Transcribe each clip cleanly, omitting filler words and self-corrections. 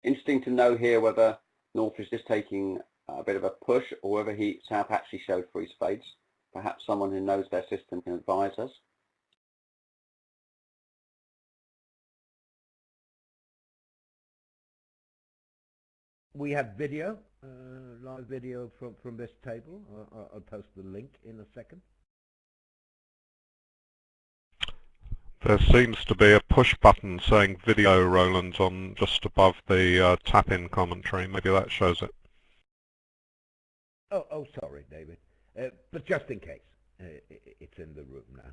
interesting to know here whether North is just taking a bit of a push or whether South actually showed 3 spades. Perhaps someone who knows their system can advise us. We have video, live video from this table. I'll post the link in a second. There seems to be a push button saying video, Roland, on just above the tap-in commentary. Maybe that shows it. Oh, sorry, David. But just in case, it's in the room now.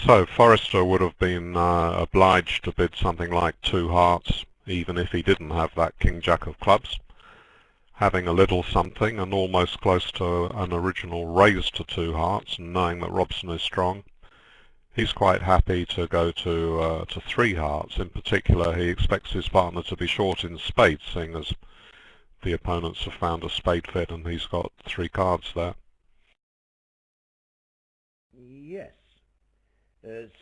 So Forrester would have been obliged to bid something like 2 hearts, even if he didn't have that King-Jack of clubs. Having a little something and almost close to an original raise to 2 hearts, and knowing that Robson is strong, he's quite happy to go to 3 hearts. In particular, he expects his partner to be short in spades, seeing as the opponents have found a spade fit and he's got 3 cards there. Yes.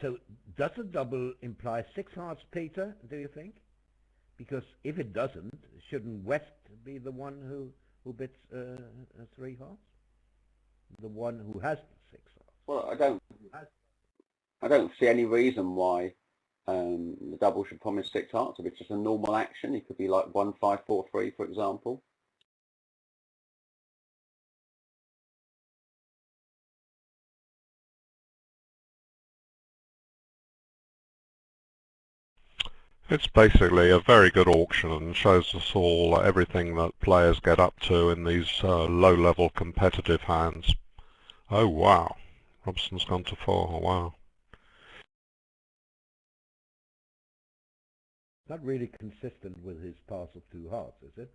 So does a double imply 6 hearts, Peter, do you think? Because if it doesn't, shouldn't West be the one who bids 3 hearts? The one who has 6 hearts. Well, I don't see any reason why the double should promise 6 hearts. If it's just a normal action, it could be like 1, 5, 4, 3, for example. It's basically a very good auction and shows us all everything that players get up to in these low-level competitive hands. Oh wow, Robson's gone to 4, oh, wow. Not really consistent with his pass of 2 hearts, is it?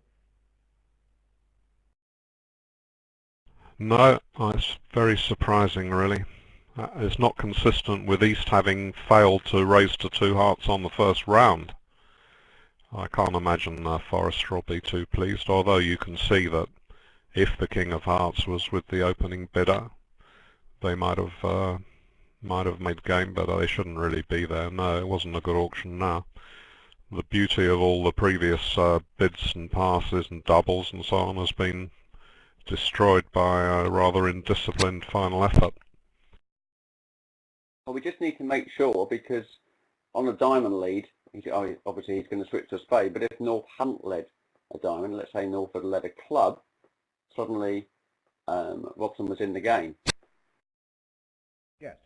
No, it's very surprising really. It's not consistent with East having failed to raise to 2 hearts on the first round. I can't imagine Forrester will be too pleased, although you can see that if the King of Hearts was with the opening bidder, they might have made game, but they shouldn't really be there. No, it wasn't a good auction now. The beauty of all the previous bids and passes and doubles and so on has been destroyed by a rather indisciplined final effort. Well, we just need to make sure, because on a diamond lead, obviously he's going to switch to a spade, but if North hadn't led a diamond, let's say North had led a club, suddenly Robson was in the game. Yes.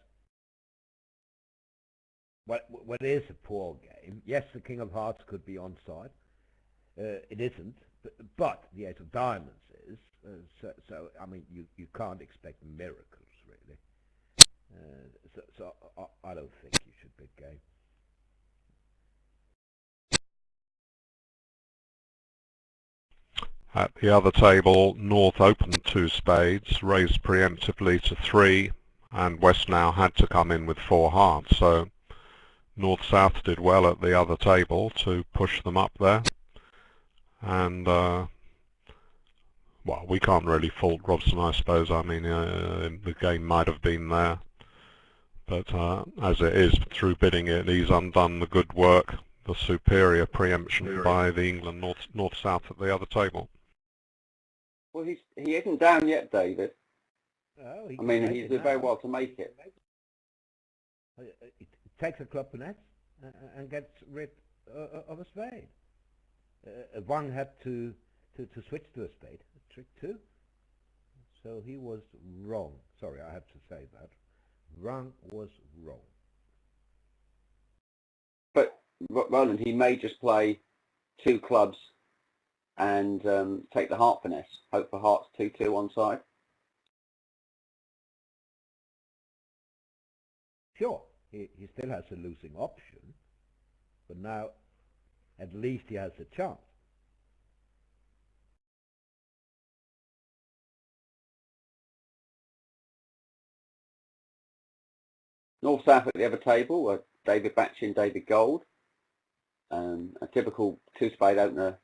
Well, it is a poor game. Yes, the King of Hearts could be onside. It isn't, but the Ace of Diamonds is. So I mean, you can't expect miracles, really. So I don't think you should bid game. At the other table, North opened 2 spades, raised preemptively to 3, and West now had to come in with 4 hearts. So North-South did well at the other table to push them up there. And well, we can't really fault Robson, I suppose. I mean, the game might have been there. But as it is, through bidding it, he's undone the good work, the superior preemption by the England North-South at the other table. Well, he isn't down yet, David. Oh, I mean, he did very well to make it. He takes a club finesse and gets rid of a spade. Wang had to switch to a spade, trick 2. So he was wrong. Sorry, I have to say that. Wang was wrong. But Roland, he may just play 2 clubs and take the heart finesse. Hope for hearts 2-2 on side. Sure, he still has a losing option, but now at least he has a chance. North-South at the other table, David Batchy and David Gold. A typical 2-spade opener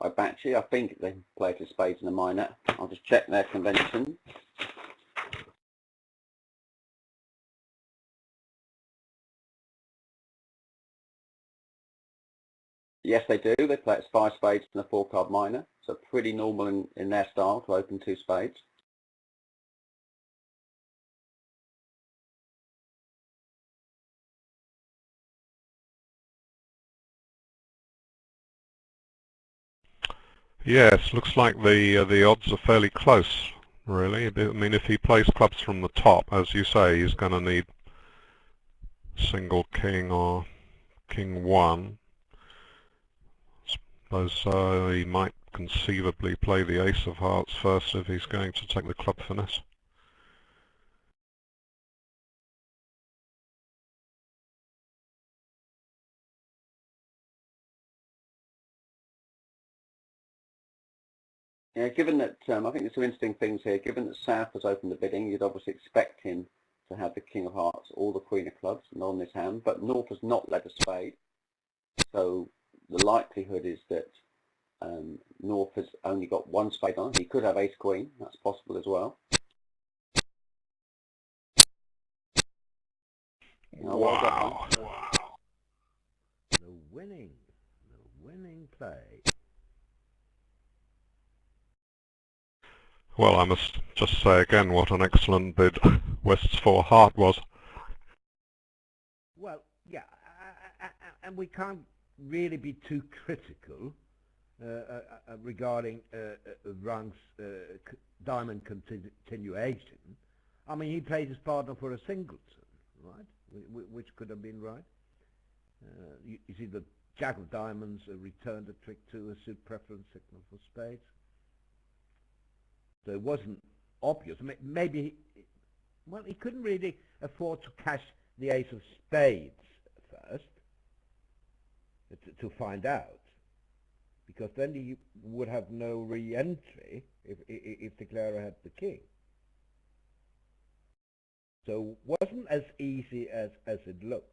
by Batchy. I think they play to spades and a minor. I'll just check their convention. Yes, they do. They play it as 5 spades and a 4-card minor. So pretty normal in their style to open 2 spades. Yes, looks like the odds are fairly close, really. I mean, if he plays clubs from the top, as you say, he's going to need single king or king 1. Suppose he might conceivably play the ace of hearts first if he's going to take the club finesse. Yeah, given that, I think there's some interesting things here. Given that South has opened the bidding, you'd obviously expect him to have the king of hearts or the queen of clubs not on his hand, but North has not led a spade. So the likelihood is that North has only got 1 spade on. He could have ace queen, that's possible as well. Wow. The winning play. Well, I must just say again what an excellent bid West's 4 heart was. Well, yeah, and we can't really be too critical regarding Rang's diamond continuation. I mean, he played his partner for a singleton, right? Which could have been right. You see, the Jack of Diamonds returned a trick to a suit preference signal for spades. So it wasn't obvious. Maybe, well, he couldn't really afford to cash the ace of spades first to find out, because then he would have no re-entry if the Clara had the king. So it wasn't as easy as it looked.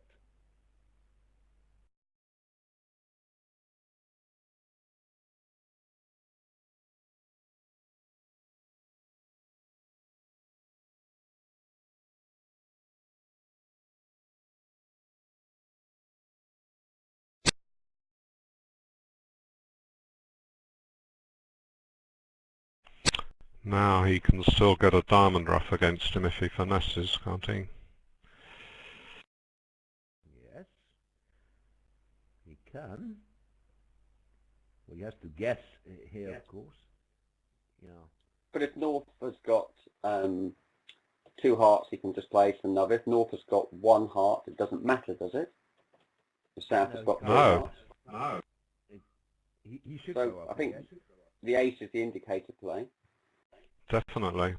Now he can still get a diamond ruff against him if he finesses, can't he? Yes, he can. Well, he has to guess here, of course. Yeah. But if North has got 2 hearts, he can just play ace and nub. If North has got 1 heart, it doesn't matter, does it? If South has got 3 hearts. No. He should So go up. I think the ace is the indicator play. Definitely.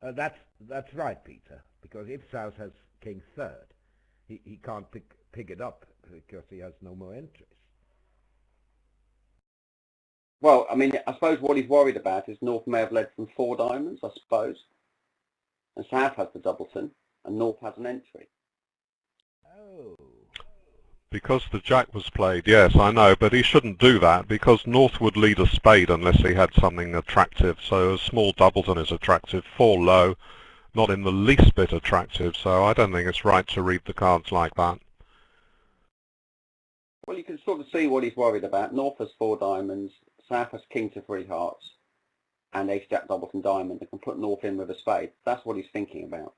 That's right, Peter. Because if South has king 3rd, he can't pick it up because he has no more entries. Well, I mean, I suppose what he's worried about is North may have led from 4 diamonds, I suppose. And South has the doubleton, and North has an entry. Oh. Because the Jack was played, yes, I know, but he shouldn't do that because North would lead a spade unless he had something attractive. So a small doubleton is attractive, 4 low, not in the least bit attractive, so I don't think it's right to read the cards like that. Well, you can sort of see what he's worried about. North has 4 diamonds, South has king to 3 hearts, and ace jack doubleton diamond that can put North in with a spade. That's what he's thinking about.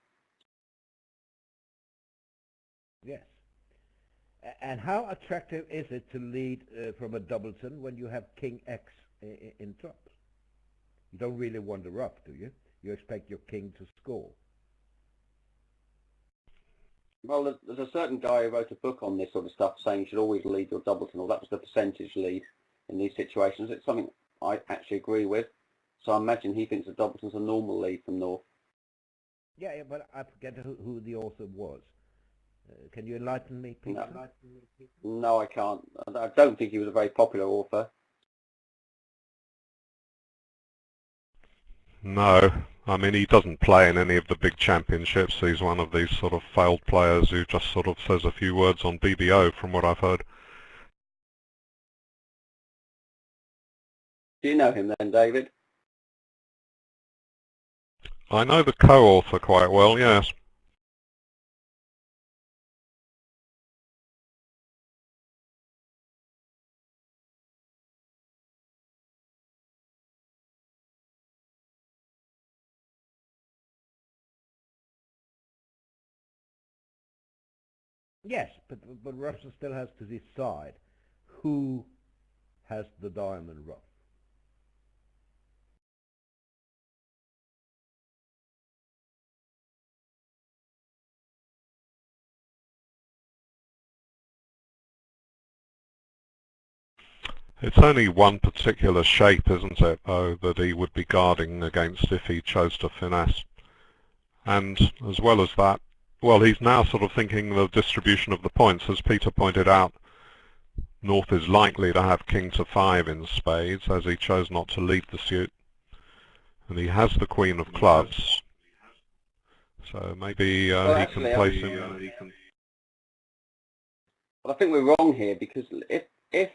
Yes. And how attractive is it to lead from a doubleton when you have king X in top? You don't really want a ruff, do you? You expect your king to score. Well, there's a certain guy who wrote a book on this sort of stuff saying you should always lead your doubleton, or that was the percentage lead in these situations. It's something I actually agree with. So I imagine he thinks the doubleton's a normal lead from North. Yeah, but I forget who the author was. Can you enlighten me, Peter? No, I can't. I don't think he was a very popular author. No, I mean he doesn't play in any of the big championships. He's one of these sort of failed players who just sort of says a few words on BBO from what I've heard. Do you know him then, David? I know the co-author quite well, yes. Yes, but Russia still has to decide who has the diamond rough. It's only one particular shape, isn't it, though, that he would be guarding against if he chose to finesse. And as well as that, well, he's now sort of thinking the distribution of the points. As Peter pointed out, North is likely to have king to 5 in spades, as he chose not to lead the suit. And he has the queen of clubs, so maybe he can place him. But I think we're wrong here, because if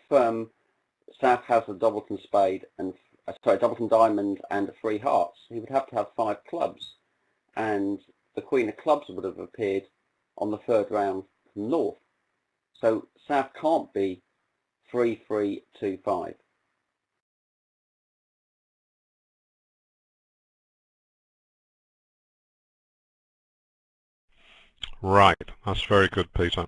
South has a doubleton spade and doubleton diamond and a 3 hearts, he would have to have 5 clubs, and the queen of clubs would have appeared on the 3rd round from North. So South can't be 3-3-2-5. Right, that's very good, Peter.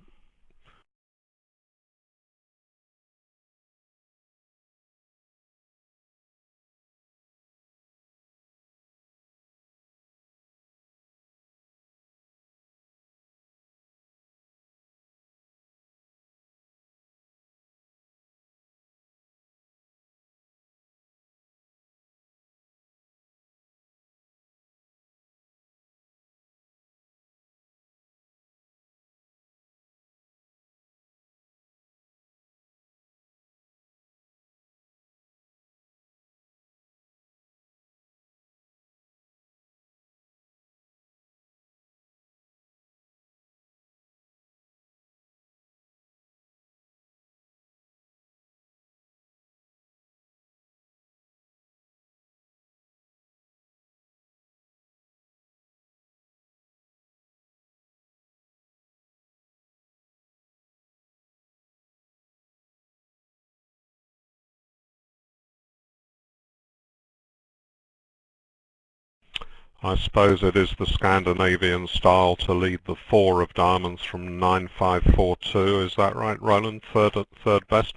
I suppose it is the Scandinavian style to lead the 4 of diamonds from 9-5-4-2. Is that right, Roland? Third best?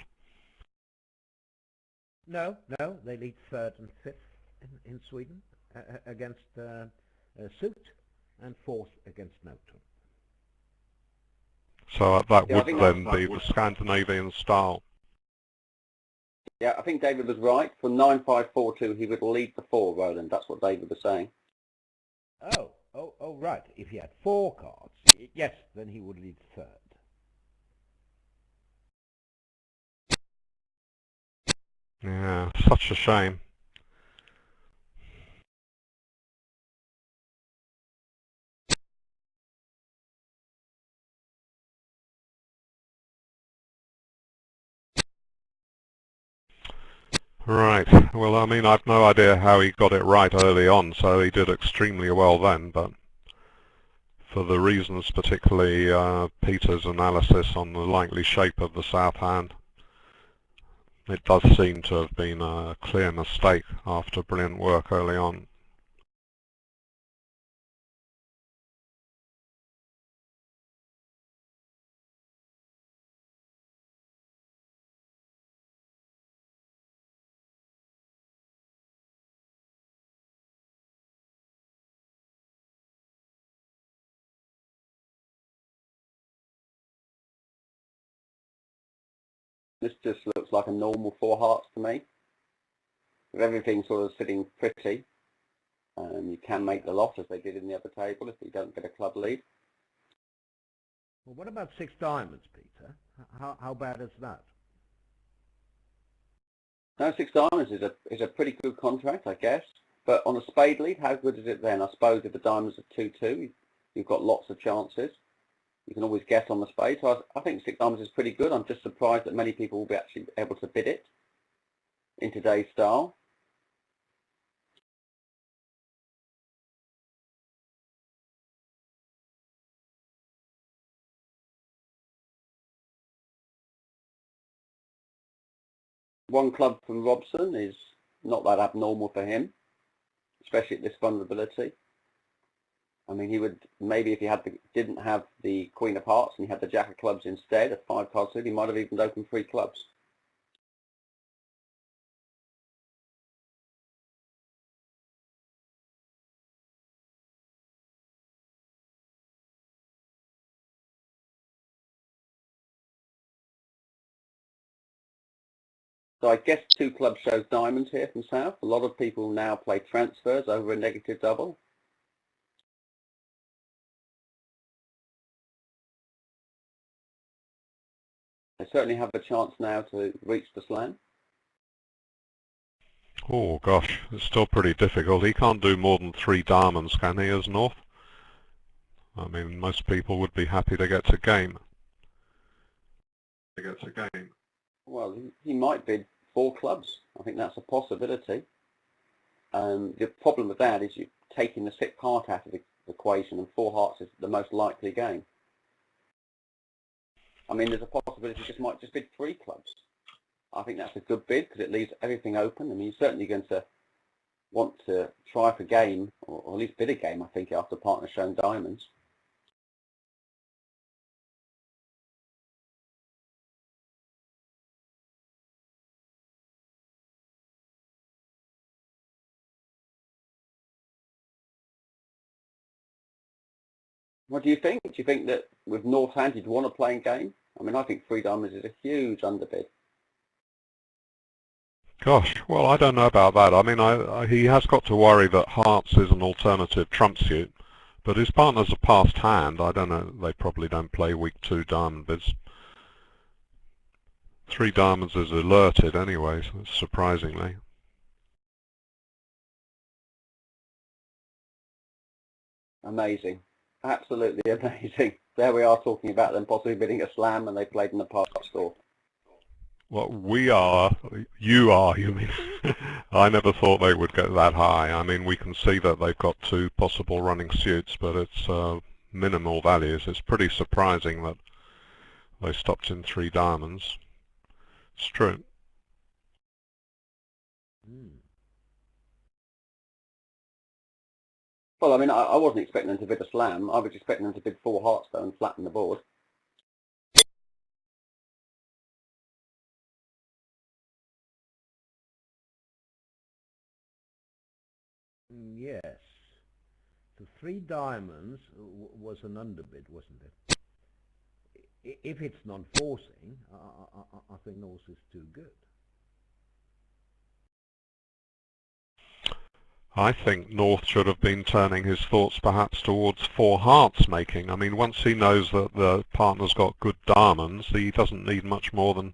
No, they lead 3rd and 5th in Sweden against suit, and 4th against no turn. So that would then be the Scandinavian style. Yeah, I think David was right. For 9-5-4-2, he would lead the 4, Roland. That's what David was saying. Oh, right. If he had 4 cards, yes, then he would lead 3rd. Yeah, such a shame. Right. Well, I mean, I've no idea how he got it right early on, so he did extremely well then, but for the reasons, particularly Peter's analysis on the likely shape of the south hand, it does seem to have been a clear mistake after brilliant work early on. This just looks like a normal 4 hearts to me, with everything sort of sitting pretty. You can make the lot, as they did in the other table, if you don't get a club lead. Well, what about 6 diamonds, Peter? How bad is that? No, 6 diamonds is a pretty good contract, I guess. But on a spade lead, how good is it then? I suppose if the diamonds are 2-2, you've got lots of chances. You can always get on the spade. So I think 6 diamonds is pretty good. I'm just surprised that many people will be actually able to bid it in today's style. One club from Robson is not that abnormal for him, especially at this vulnerability. I mean, he would maybe if he had didn't have the Queen of Hearts and he had the Jack of Clubs instead, a 5-card suit, he might have even opened 3 clubs. So I guess 2 clubs shows diamonds here from South. A lot of people now play transfers over a negative double. They certainly have a chance now to reach the slam. Oh gosh, it's still pretty difficult. He can't do more than 3 diamonds, can he, as North? I mean, most people would be happy to get to game. Well, he might bid 4 clubs. I think that's a possibility. The problem with that is you're taking the 6th heart out of the equation, and 4 hearts is the most likely game. I mean, there's a possibility he might just bid 3 clubs. I think that's a good bid because it leaves everything open. I mean, he's certainly going to want to try for game, or at least bid a game, I think, after partner showing diamonds. What do you think? Do you think that with North hand you'd want to play in game? I mean, I think 3 diamonds is a huge underbid. Gosh, well, I don't know about that. I mean, he has got to worry that hearts is an alternative trump suit, but his partner's a passed hand. I don't know. They probably don't play weak 2 diamond bids. 3 diamonds is alerted anyway, surprisingly. Amazing. Absolutely amazing. There we are talking about them possibly bidding a slam, and they played in the park score. Well, you mean. I never thought they would get that high. I mean, we can see that they've got 2 possible running suits, but it's minimal values. It's pretty surprising that they stopped in 3 diamonds. It's true. Well, I mean, I wasn't expecting them to bid a slam. I was expecting them to bid 4 hearts, though, and flatten the board. Yes. So 3 diamonds was an underbid, wasn't it? If it's non-forcing, I think North is too good. I think North should have been turning his thoughts perhaps towards 4 hearts making. I mean, once he knows that the partner's got good diamonds, he doesn't need much more than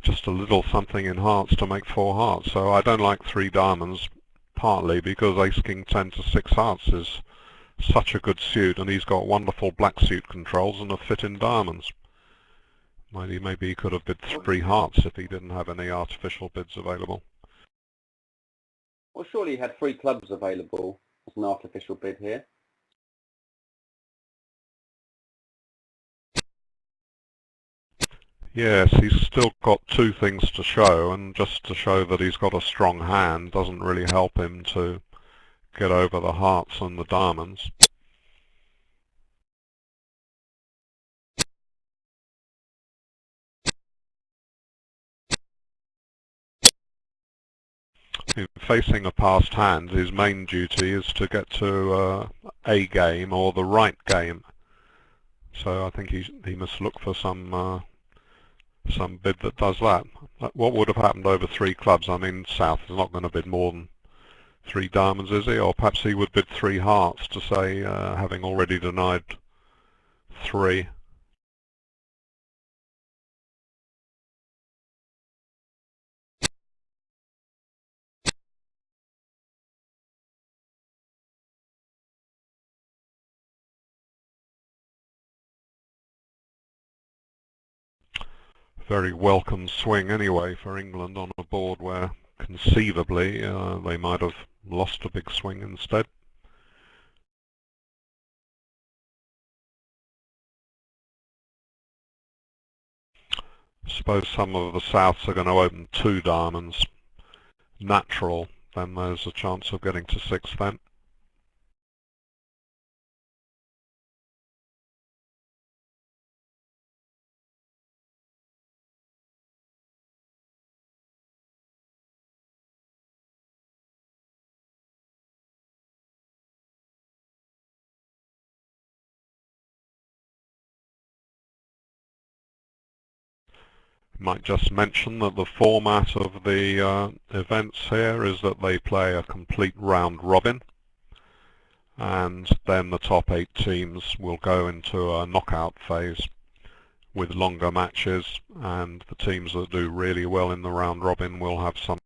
just a little something in hearts to make 4 hearts. So I don't like 3 diamonds, partly because Ace King 10 to 6 hearts is such a good suit, and he's got wonderful black suit controls and a fit in diamonds. Maybe he could have bid 3 hearts if he didn't have any artificial bids available. Well, surely he had 3 clubs available as an artificial bid here. Yes, he's still got 2 things to show, and just to show that he's got a strong hand doesn't really help him to get over the hearts and the diamonds. In facing a passed hand, his main duty is to get to a game or the right game. So I think he must look for some bid that does that. What would have happened over 3 clubs? I mean, South is not going to bid more than 3 diamonds, is he? Or perhaps he would bid 3 hearts to say, having already denied 3. Very welcome swing anyway for England on a board where conceivably they might have lost a big swing instead. Suppose some of the Souths are going to open 2 diamonds natural, then there's a chance of getting to 6 then. Might just mention that the format of the events here is that they play a complete round robin, and then the top 8 teams will go into a knockout phase with longer matches, and the teams that do really well in the round robin will have some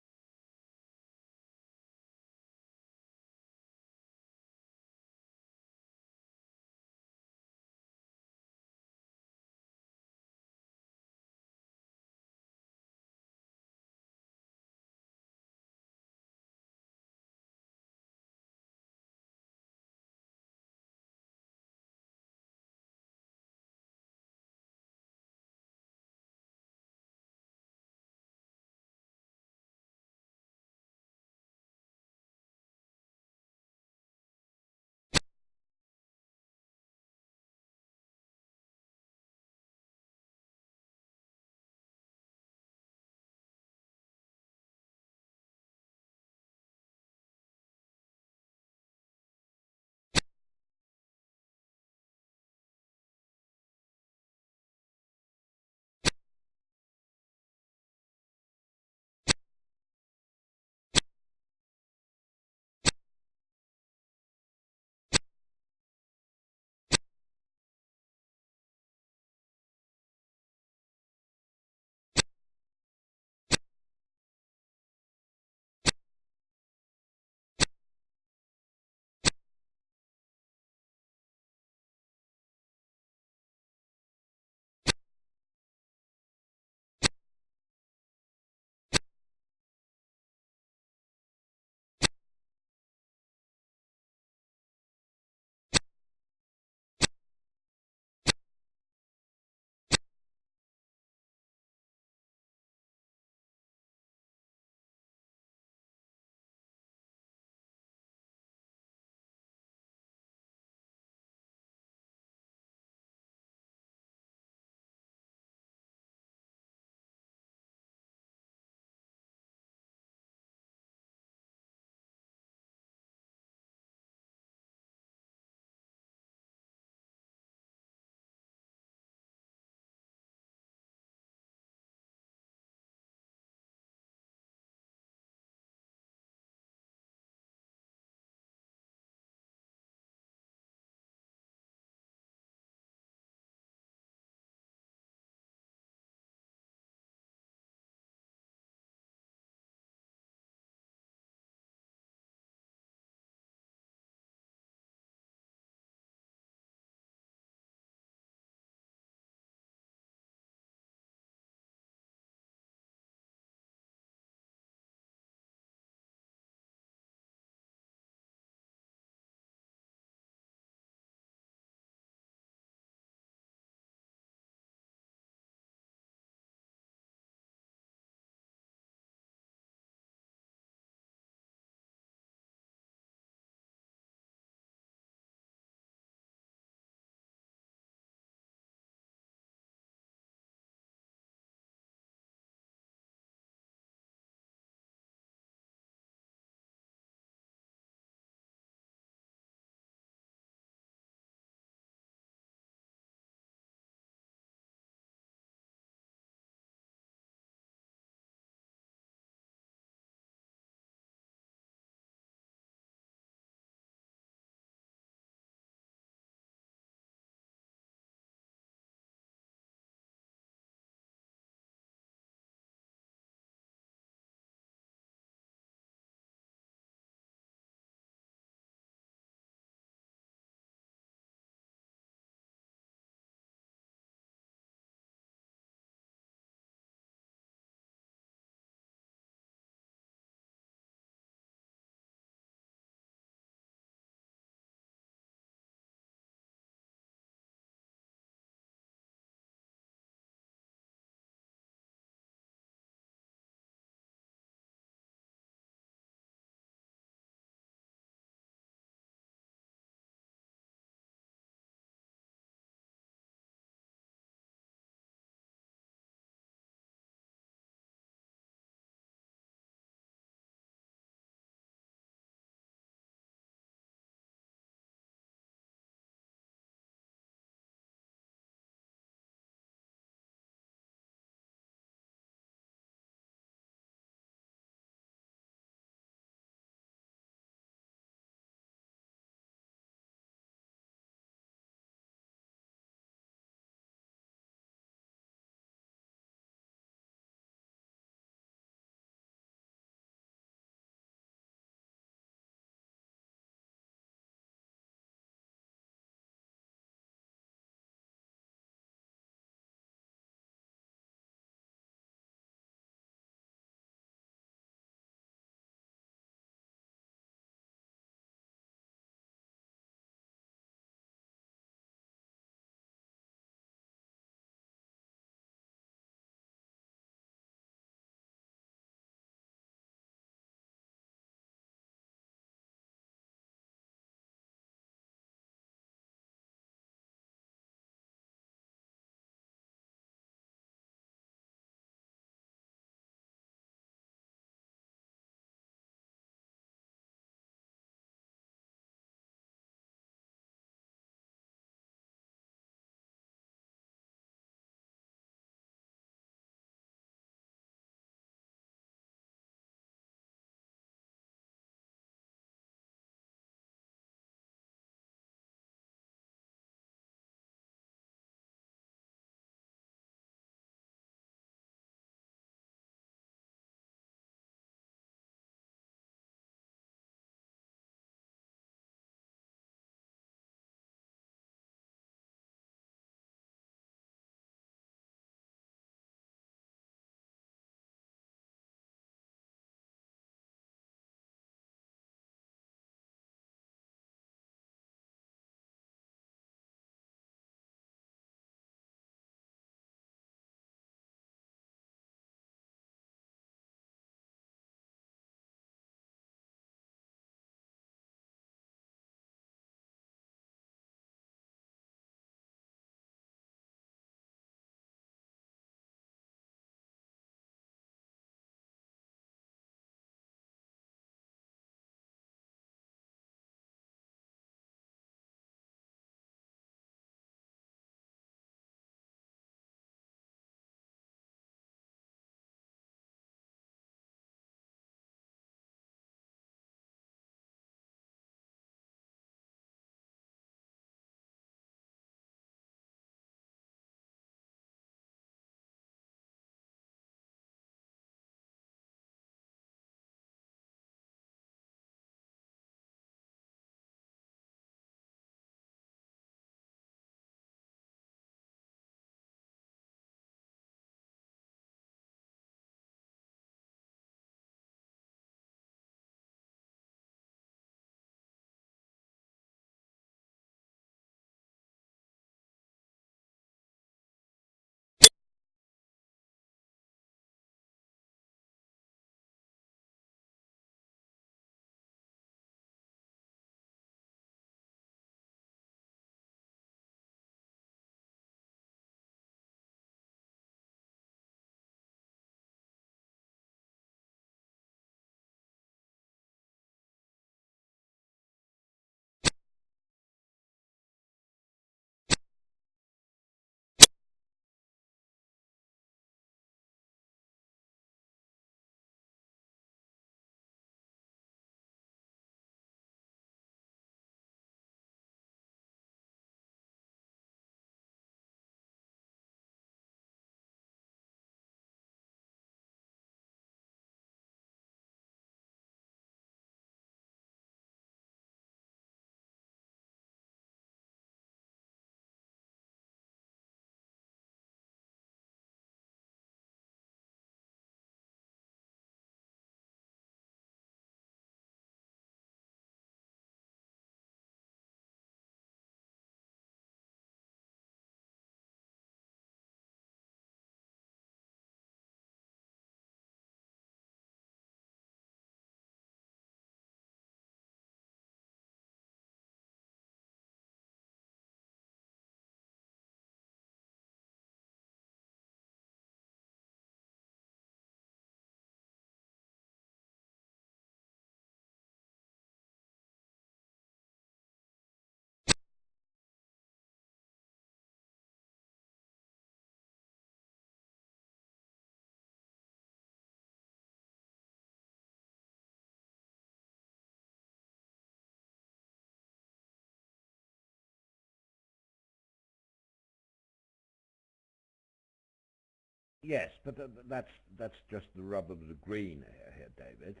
Yes, but that's just the rub of the green here, David.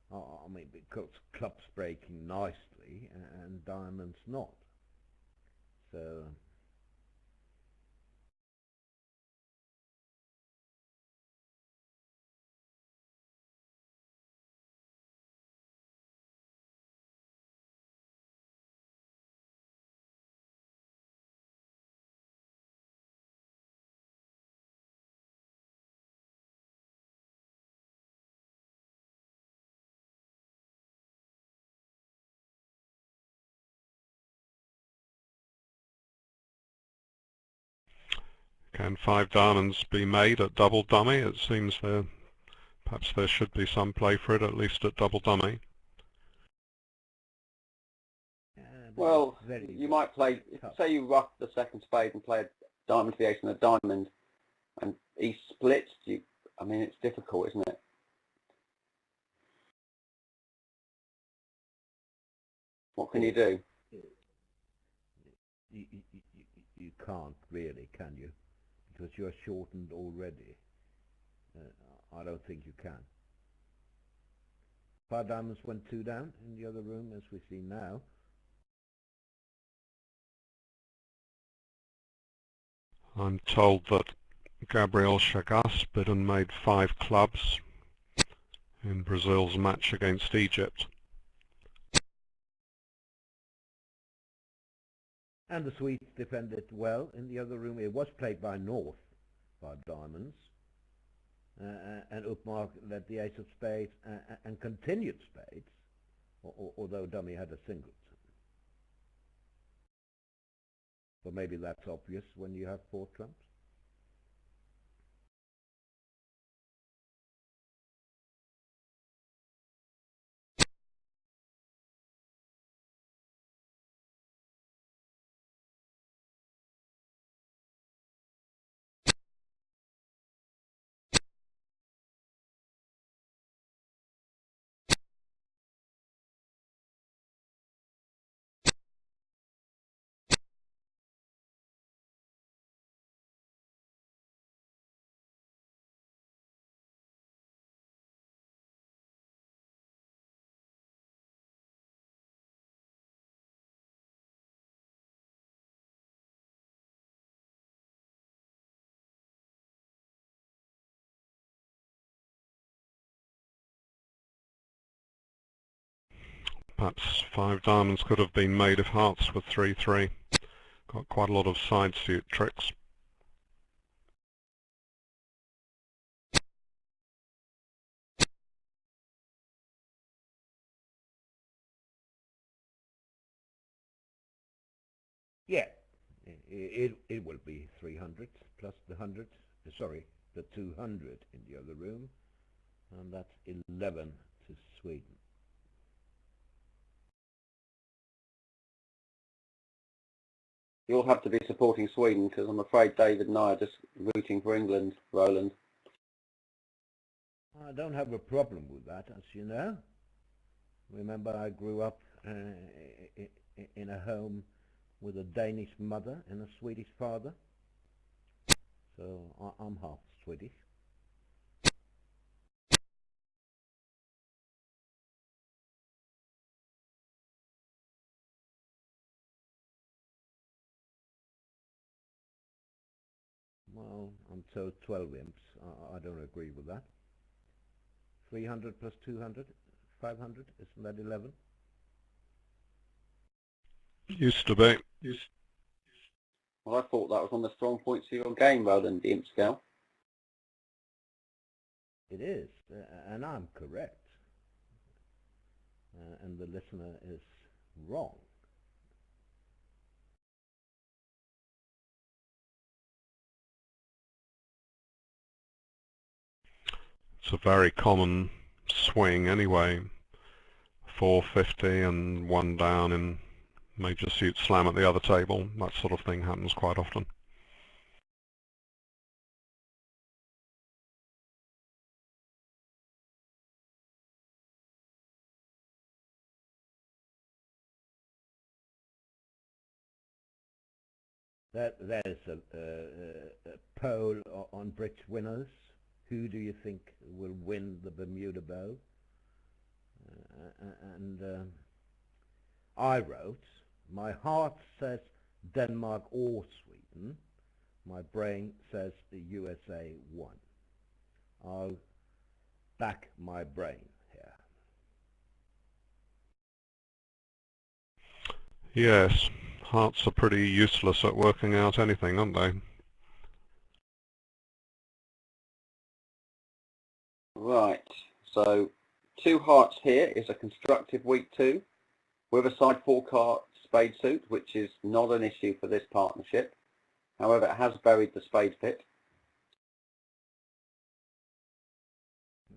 I mean, because clubs breaking nicely and diamonds not. So Can 5 diamonds be made at double dummy? It seems perhaps there should be some play for it, at least at double dummy. Well, very, you might play, say you ruff the second spade and play a diamond to the ace and a diamond, and he splits. I mean, it's difficult, isn't it? What can you do? You can't really, can you? Because you're shortened already. I don't think you can. 5 diamonds went 2 down in the other room, as we see now. I'm told that Gabriel Chagas bid and made 5 clubs in Brazil's match against Egypt. And the Swedes defended well in the other room. It was played by North, 5 diamonds. And Upmark led the ace of spades and continued spades, although dummy had a singlet. But maybe that's obvious when you have 4 trumps. Perhaps 5 diamonds could have been made if hearts were 3-3. Got quite a lot of side suit tricks. Yeah, it will be 300 plus the 100, sorry, the 200 in the other room, and that's 11 to Sweden. You'll have to be supporting Sweden, because I'm afraid David and I are just rooting for England, Roland. I don't have a problem with that, as you know. Remember, I grew up in a home with a Danish mother and a Swedish father, so I'm half Swedish. Well, I'm told 12 imps. I don't agree with that. 300 plus 200, 500, isn't that 11? Used to be. Well, I thought that was on the strong points of your game rather than the imp scale. It is, and I'm correct. And the listener is wrong. It's a very common swing anyway. 450 and 1 down in major suit slam at the other table. That sort of thing happens quite often. There's a poll on bridge winners. Who do you think will win the Bermuda Bowl? I wrote, my heart says Denmark or Sweden. My brain says the USA won. I'll back my brain here. Yes, hearts are pretty useless at working out anything, aren't they? Right, so 2 hearts here is a constructive weak 2 with a side 4-card spade suit, which is not an issue for this partnership. However, it has buried the spade fit.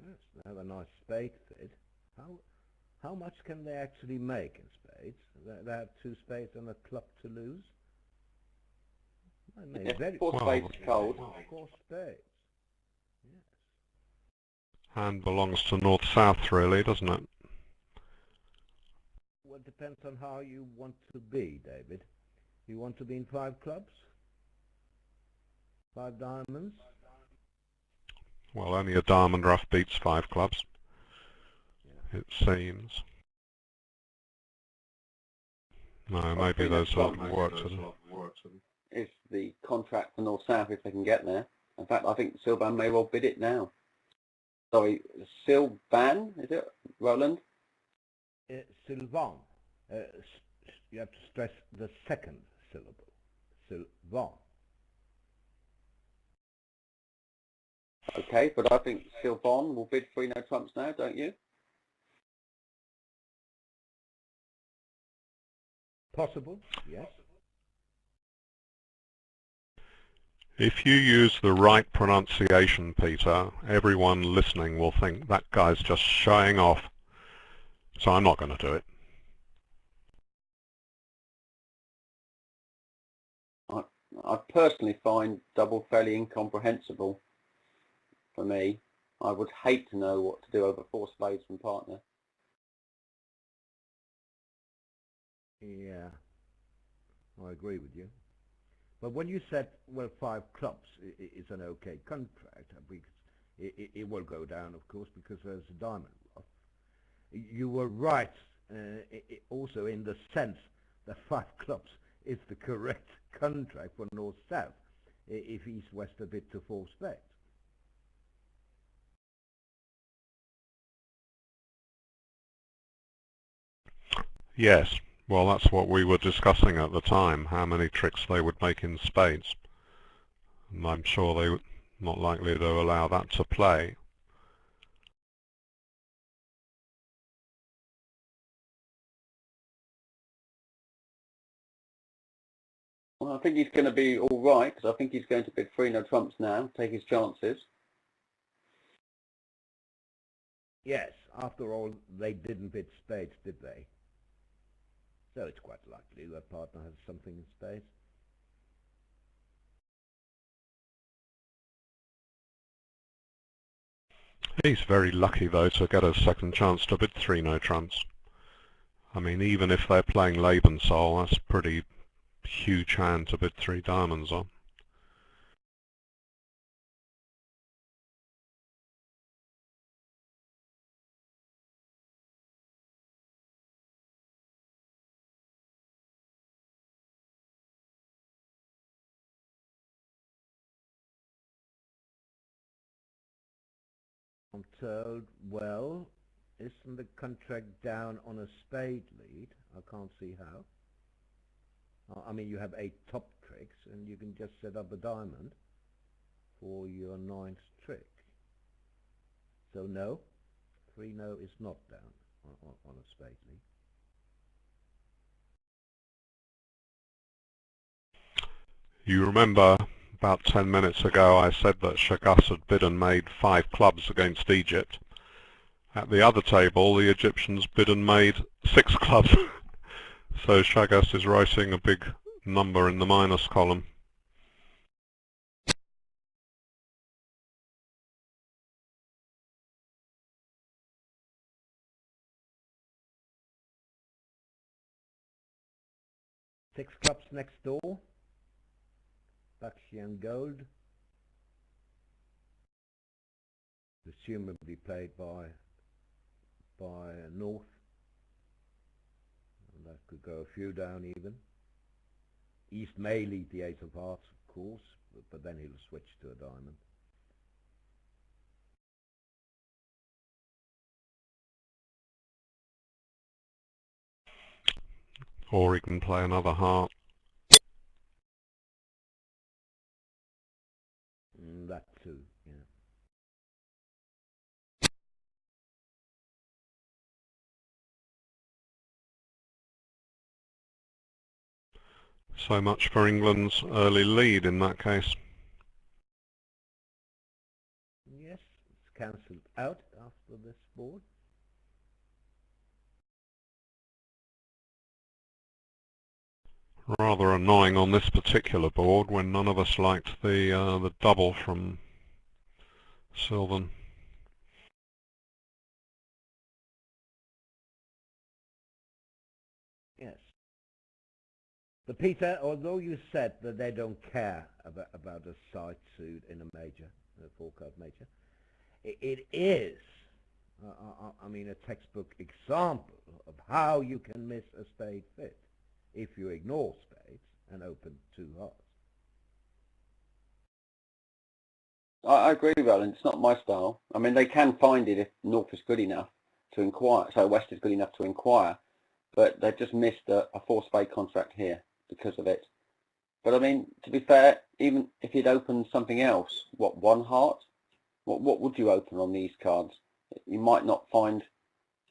Yes, they have a nice spade fit. How much can they actually make in spades? They have 2 spades and a club to lose. Yeah, 4 spades is cold. 4 spades. Yes. Hand belongs to north-south really, doesn't it? Well, it depends on how you want to be, David. You want to be in 5 clubs? 5 diamonds? Well, only a diamond rough beats 5 clubs, Yeah. it seems. No, maybe there's a lot of work to do. It's the contract for north-south if they can get there. In fact, I think Silvan may well bid it now. Sorry, Silvan, is it, Roland? Sylvan. You have to stress the second syllable. Sylvan. Okay, but I think Silvan will bid 3 no trumps now, don't you? Possible, yes. If you use the right pronunciation, Peter, everyone listening will think that guy's just showing off. So I'm not going to do it. I personally find double fairly incomprehensible for me. I would hate to know what to do over 4 spades from partner. Yeah, I agree with you. But when you said, well, 5 clubs is an okay contract, it will go down, of course, because there's a diamond rough. You were right also in the sense that 5 clubs is the correct contract for north-south if east-west a bit to 4 spades. Yes, well that's what we were discussing at the time, how many tricks they would make in spades. And I'm sure they were not likely to allow that to play. Well, I think he's going to be all right, because I think he's going to bid 3 no trumps now, take his chances. Yes, after all, they didn't bid spades, did they? So it's quite likely that partner has something in spades. He's very lucky though to get a second chance to bid 3 no trumps. I mean, even if they're playing Lebensol, that's a pretty huge hand to bid 3 diamonds on. I'm told, well, isn't the contract down on a spade lead? I can't see how. I mean, you have 8 top tricks, and you can just set up a diamond for your 9th trick. So no, 3 no is not down on a spade lead. You remember about 10 minutes ago I said that Chagas had bid and made 5 clubs against Egypt. At the other table the Egyptians bid and made 6 clubs. So Chagas is writing a big number in the minus column. Six clubs next door. Bakshian Gold, presumably played by North, and that could go a few down even. East may lead the Ace of Hearts, of course, but then he'll switch to a diamond. Or he can play another heart. That too, yeah. So much for England's early lead in that case. Yes, it's cancelled out after this board. Rather annoying on this particular board when none of us liked the double from Sylvan. Yes. But Peter, although you said that they don't care about a side suit in a major, a four-card major, it is, I mean, a textbook example of how you can miss a spade fit if you ignore spades and open two hearts. I agree, Roland. It's not my style. I mean, they can find it if North is good enough to inquire, so West is good enough to inquire, but they've just missed a four-spade contract here because of it. But I mean, to be fair, even if you'd opened something else, what, one heart? What would you open on these cards? You might not find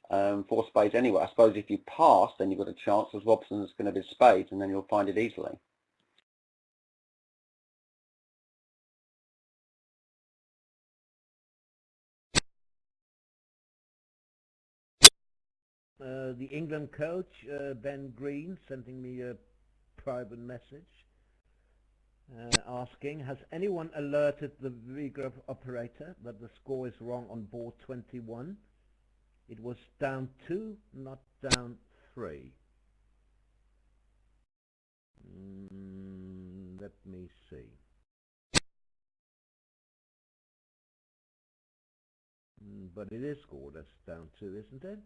four spades anyway. I suppose if you pass, then you've got a chance, as Robson's going to be spades, and then you'll find it easily. The England coach, Ben Green, sending me a private message asking, has anyone alerted the regraph operator that the score is wrong on board 21? It was down 2, not down 3. Let me see. But it is scored as down 2, isn't it?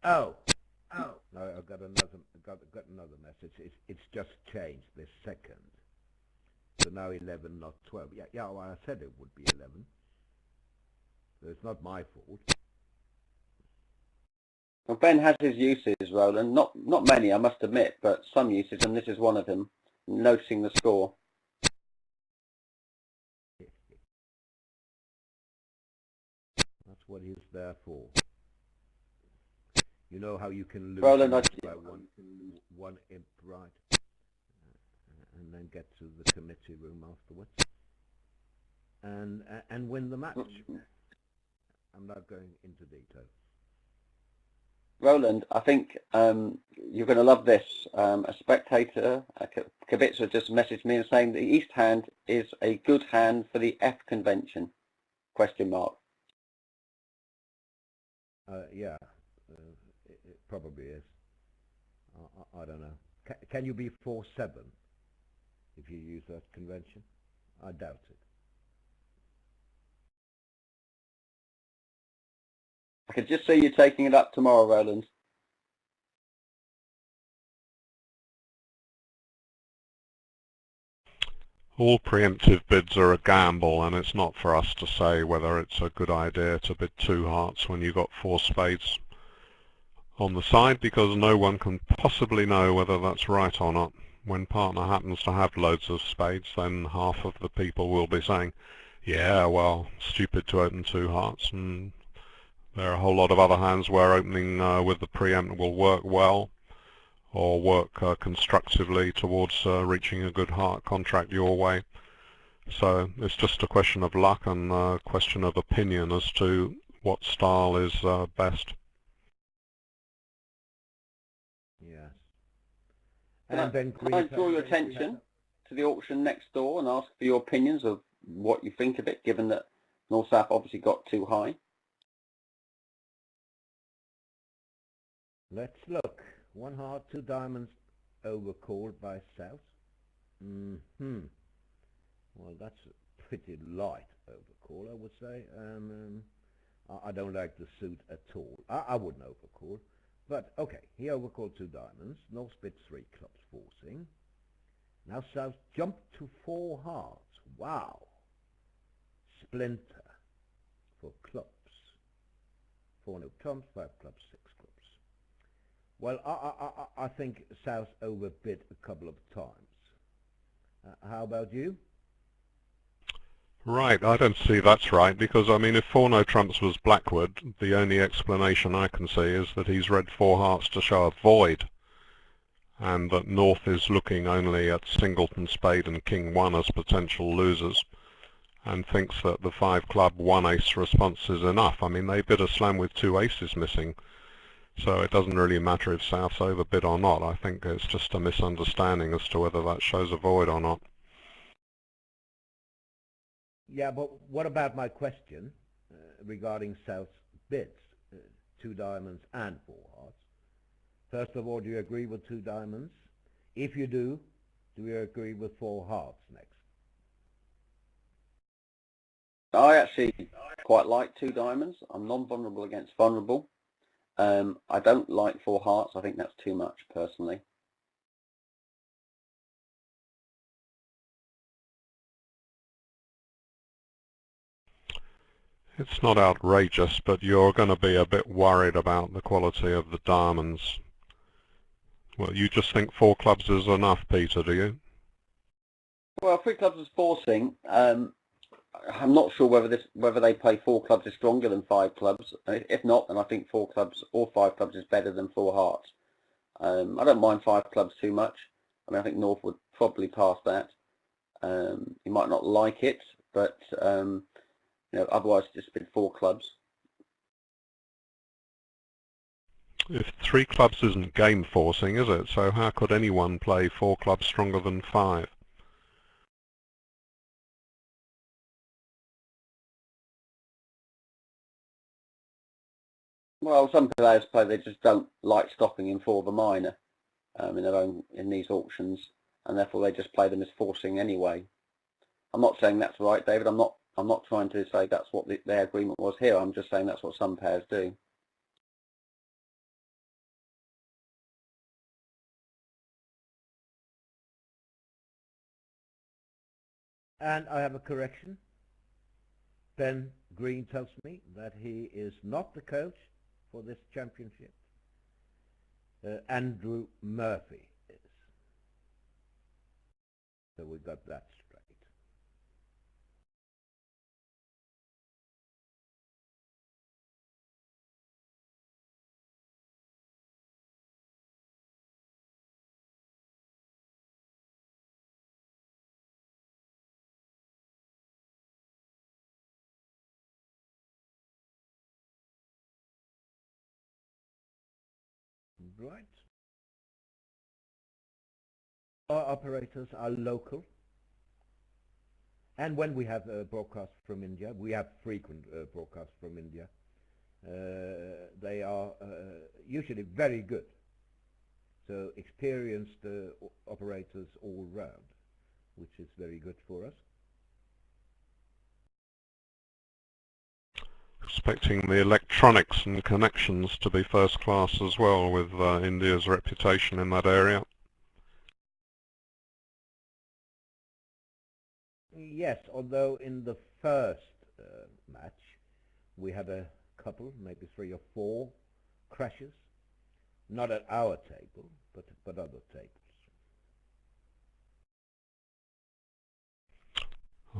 Oh, no, I got another message. It's just changed this second. So now 11, not 12. Yeah, well, I said it would be 11. So it's not my fault. Well, Ben has his uses, Roland. Not many, I must admit, but some uses, and this is one of them. Noticing the score. That's what he's there for. You know how you can lose Roland, by one imp, right? And then get to the committee room afterwards and win the match. I'm not going into detail. Roland, I think you're going to love this. A spectator, Kibitzer, just messaged me and saying the East hand is a good hand for the F convention? Question mark. Yeah, it probably is. I don't know. Can you be 4-7 if you use that convention? I doubt it. I could just see you taking it up tomorrow, Roland. All preemptive bids are a gamble, and it's not for us to say whether it's a good idea to bid two hearts when you've got four spades on the side, because no one can possibly know whether that's right or not. When partner happens to have loads of spades, then half of the people will be saying, yeah, well, stupid to open two hearts, and there are a whole lot of other hands where opening with the preempt will work well, or work constructively towards reaching a good heart contract your way. So it's just a question of luck and a question of opinion as to what style is best. Yes. Can I draw your attention to the auction next door and ask for your opinions of what you think of it, given that North-South obviously got too high? Let's look. One heart, two diamonds overcalled by South. Hmm. Well, that's a pretty light overcall, I would say. I don't like the suit at all. I wouldn't overcall. But, okay, he overcalled 2 diamonds. North split 3 clubs forcing. Now South jumped to 4 hearts. Wow. Splinter for clubs. 4 no trumps, 5 clubs, 6 clubs. Well, I think South overbid a couple of times. How about you? Right, I don't see that's right, because I mean if 4 no trumps was Blackwood, the only explanation I can see is that he's read 4 hearts to show a void, and that North is looking only at Singleton, Spade and King 1 as potential losers, and thinks that the 5 club 1 ace response is enough. I mean they bid a slam with 2 aces missing, so it doesn't really matter if South's overbid or not. I think it's just a misunderstanding as to whether that shows a void or not. Yeah, but what about my question regarding South's bids? 2 diamonds and 4 hearts. First of all, do you agree with 2 diamonds? If you do you agree with 4 hearts next? I actually quite like 2 diamonds. I'm non-vulnerable against vulnerable. I don't like 4 hearts. I think that's too much personally. It's not outrageous, but you're going to be a bit worried about the quality of the diamonds. Well, you just think 4 clubs is enough, Peter, do you? Well, 3 clubs is forcing. I'm not sure whether they play 4 clubs is stronger than 5 clubs. If not, then I think 4 clubs or 5 clubs is better than 4 hearts. I don't mind 5 clubs too much. I mean, I think North would probably pass that. He might not like it, but you know, otherwise just been 4 clubs. If 3 clubs isn't game forcing, is it? So how could anyone play 4 clubs stronger than 5? Well, some players play, they just don't like stopping in 4 of a minor in these auctions, and therefore they just play them as forcing anyway. I'm not saying that's right, David. I'm not trying to say that's what their agreement was here. I'm just saying that's what some pairs do. And I have a correction. Ben Green tells me that he is not the coach for this championship. Andrew Murphy is. So we got that straight. Right. Our operators are local. And when we have broadcasts from India, we have frequent broadcasts from India. They are usually very good. So experienced operators all round, which is very good for us. Expecting the electronics and connections to be first class as well, with India's reputation in that area. Yes, although in the first match we had a couple, maybe 3 or 4 crashes, not at our table, but other tables.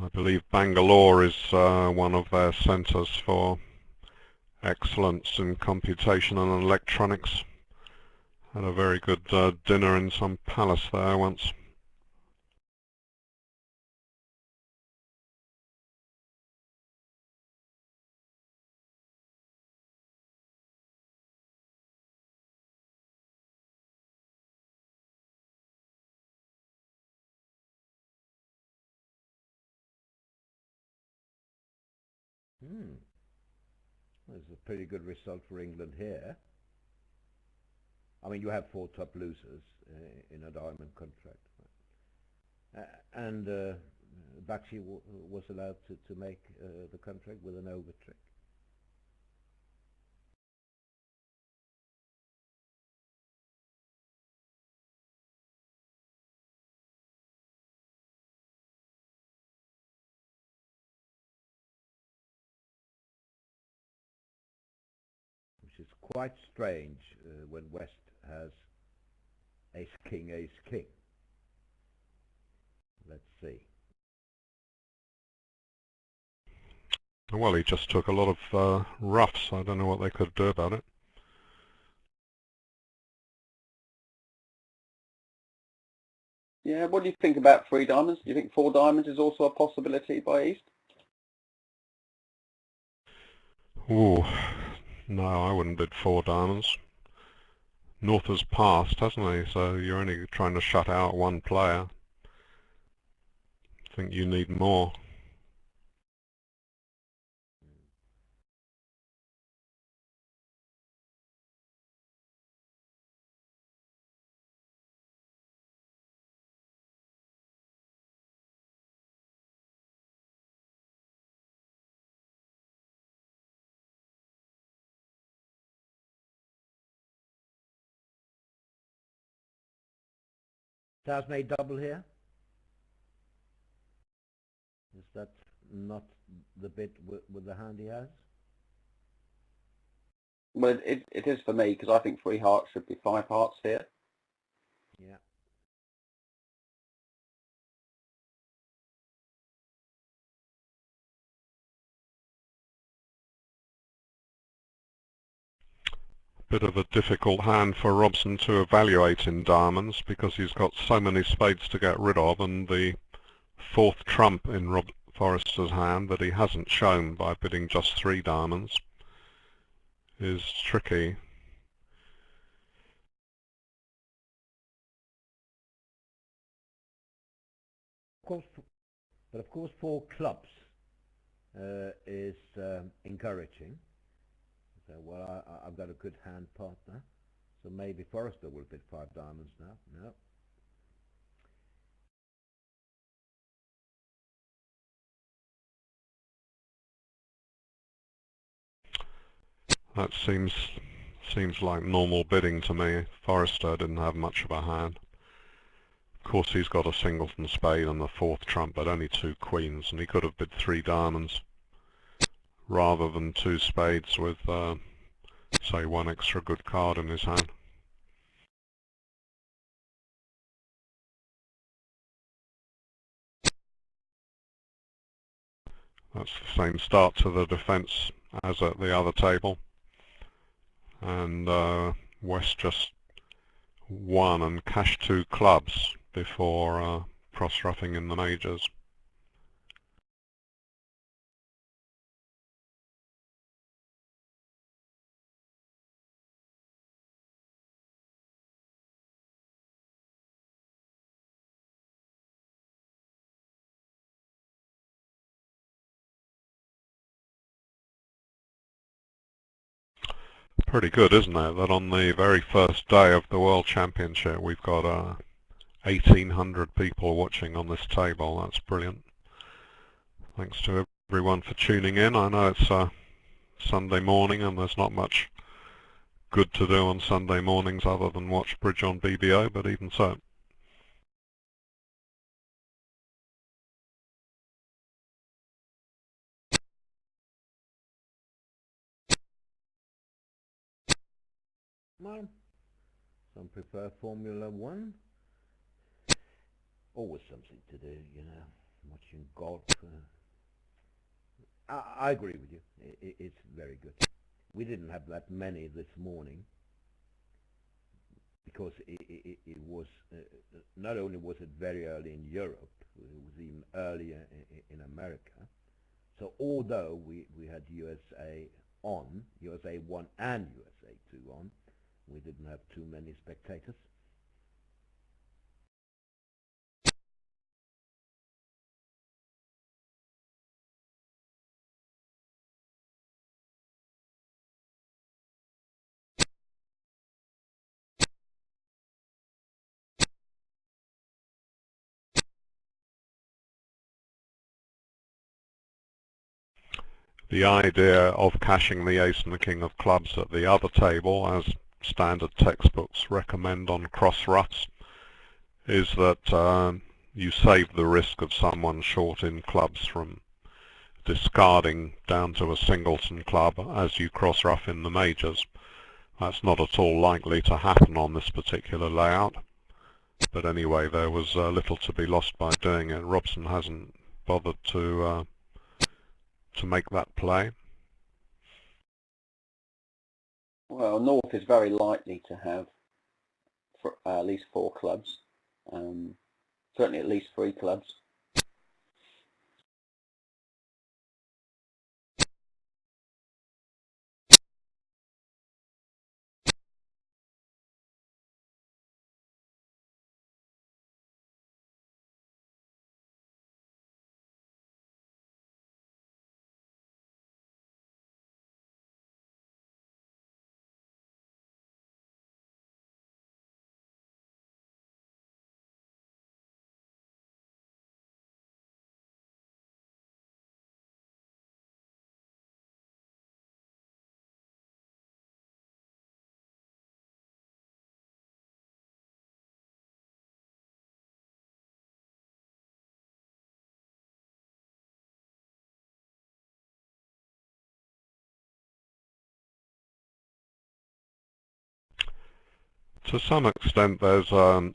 I believe Bangalore is one of their centres for excellence in computation and electronics. Had a very good dinner in some palace there once. That's a pretty good result for England here. I mean, you have 4 top losers in a diamond contract. and Bakshi was allowed to make the contract with an over trick. Which is quite strange when West has ace king, ace king. Let's see. Well, he just took a lot of roughs. I don't know what they could do about it. Yeah, what do you think about 3 diamonds? Do you think 4 diamonds is also a possibility by East? Ooh, no, I wouldn't bid 4 diamonds. North has passed, hasn't he? So you're only trying to shut out one player. I think you need more. Has made double here. Is that not the bit with the hand he has? Well, it is for me, because I think 3 hearts should be 5 hearts here. Yeah. Bit of a difficult hand for Robson to evaluate in diamonds because he's got so many spades to get rid of, and the 4th trump in Rob Forrester's hand that he hasn't shown by bidding just 3 diamonds is tricky. Of course, but of course 4 clubs is encouraging. So, well, I've got a good hand partner, so maybe Forrester will bid 5 diamonds now. No. That seems like normal bidding to me. Forrester didn't have much of a hand. Of course, he's got a singleton spade and the 4th trump, but only 2 queens, and he could have bid 3 diamonds rather than 2 spades with, say, 1 extra good card in his hand. That's the same start to the defence as at the other table, and West just won and cashed 2 clubs before cross-ruffing in the majors. Pretty good, isn't it, that on the very first day of the World Championship we've got 1,800 people watching on this table. That's brilliant. Thanks to everyone for tuning in. I know it's Sunday morning and there's not much good to do on Sunday mornings other than watch bridge on BBO, but even so. Well, some prefer Formula 1. Always something to do, you know, watching golf. I agree with you. It's very good. We didn't have that many this morning because it was, not only was it very early in Europe, it was even earlier in America. So although we had USA 1 and USA 2 on, we didn't have too many spectators. The idea of cashing the ace and the king of clubs at the other table, as standard textbooks recommend on cross ruffs, is that you save the risk of someone short in clubs from discarding down to a singleton club as you cross ruff in the majors. That's not at all likely to happen on this particular layout. But anyway, there was little to be lost by doing it. Robson hasn't bothered to make that play. Well, North is very likely to have at least 4 clubs, certainly at least 3 clubs. To some extent there's a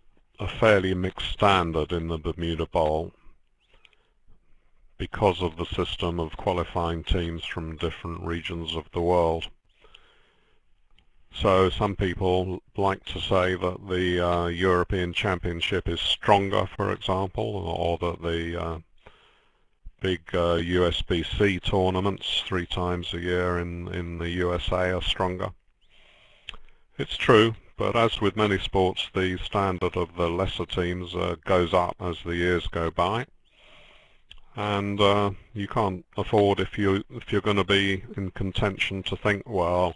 fairly mixed standard in the Bermuda Bowl because of the system of qualifying teams from different regions of the world. So some people like to say that the European Championship is stronger, for example, or that the big USBC tournaments 3 times a year in the USA are stronger. It's true, but as with many sports, the standard of the lesser teams goes up as the years go by, and you can't afford, if you're going to be in contention, to think, well,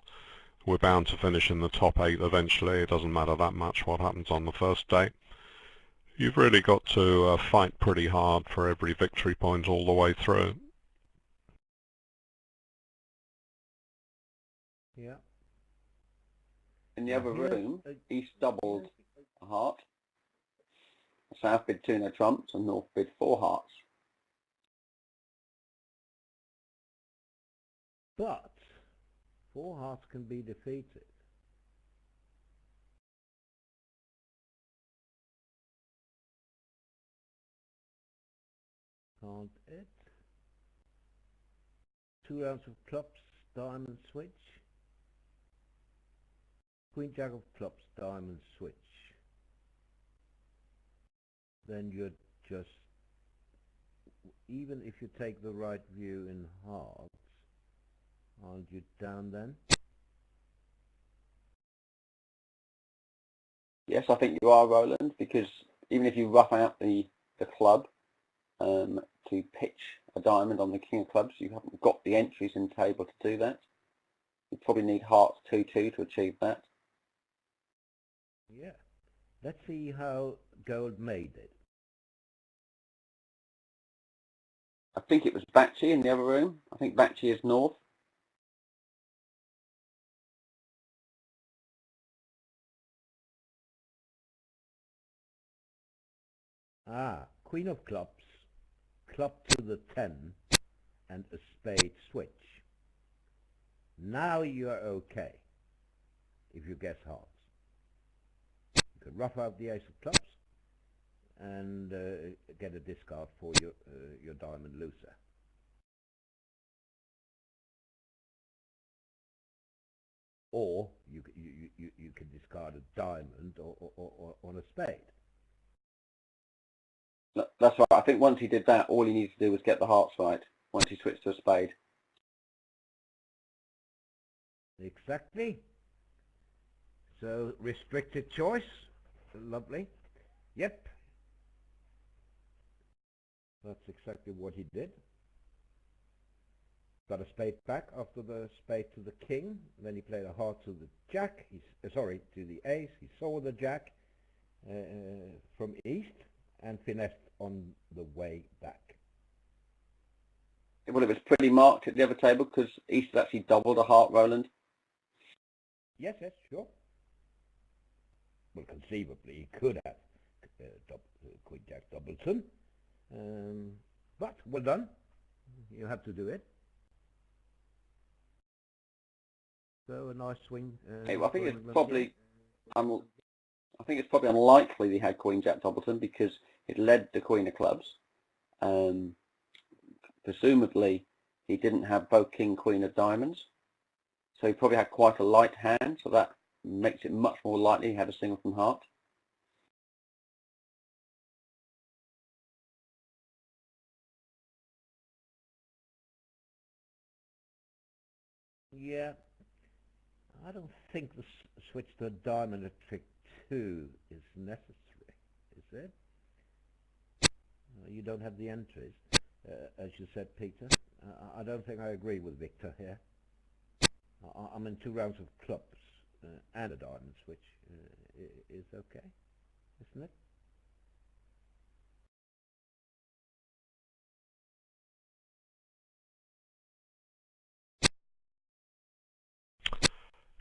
we're bound to finish in the top 8 eventually. It doesn't matter that much what happens on the first day. You've really got to fight pretty hard for every victory point all the way through. Yeah. In the other room, East doubled a heart, South bid 2 no trumps, and North bid 4 hearts. But 4 hearts can be defeated. Can't it? 2 rounds of clubs, diamond switch. Queen jack of clubs, diamond switch. Then you're just, even if you take the right view in hearts, aren't you down then? Yes, I think you are, Roland, because even if you rough out the club to pitch a diamond on the king of clubs, you haven't got the entries in table to do that. You probably need hearts 2-2 to achieve that. Yeah. Let's see how gold made it. I think it was Batchy in the other room. I think Batchy is North. Ah, queen of clubs, club to the 10, and a spade switch. Now you're okay, if you guess hearts. You can rough out the ace of clubs and get a discard for your diamond loser. Or you can discard a diamond or on a spade. That's right. I think once he did that, all he needed to do was get the hearts right, once he switched to a spade. Exactly. So, restricted choice. Lovely. Yep. That's exactly what he did. Got a spade back after the spade to the king. Then he played a heart to the jack. To the ace. He saw the jack from east and finessed on the way back. Well, it was pretty marked at the other table because East had actually doubled a heart, Roland. Yes, yes, sure. Well, conceivably, he could have Queen Jack Doubleton. But, well done. You have to do it. So, a nice swing. I think it's probably... I think it's probably unlikely he had Queen Jack Doubleton because it led the Queen of Clubs. Presumably, he didn't have both King Queen of Diamonds, so he probably had quite a light hand. So that makes it much more likely he had a singleton heart. Yeah, I don't think the switch to a diamond at trick 2 is necessary, is it? You don't have the entries, as you said, Peter. I don't think I agree with Victor here. I'm in 2 rounds of clubs and a diamond switch is okay, isn't it?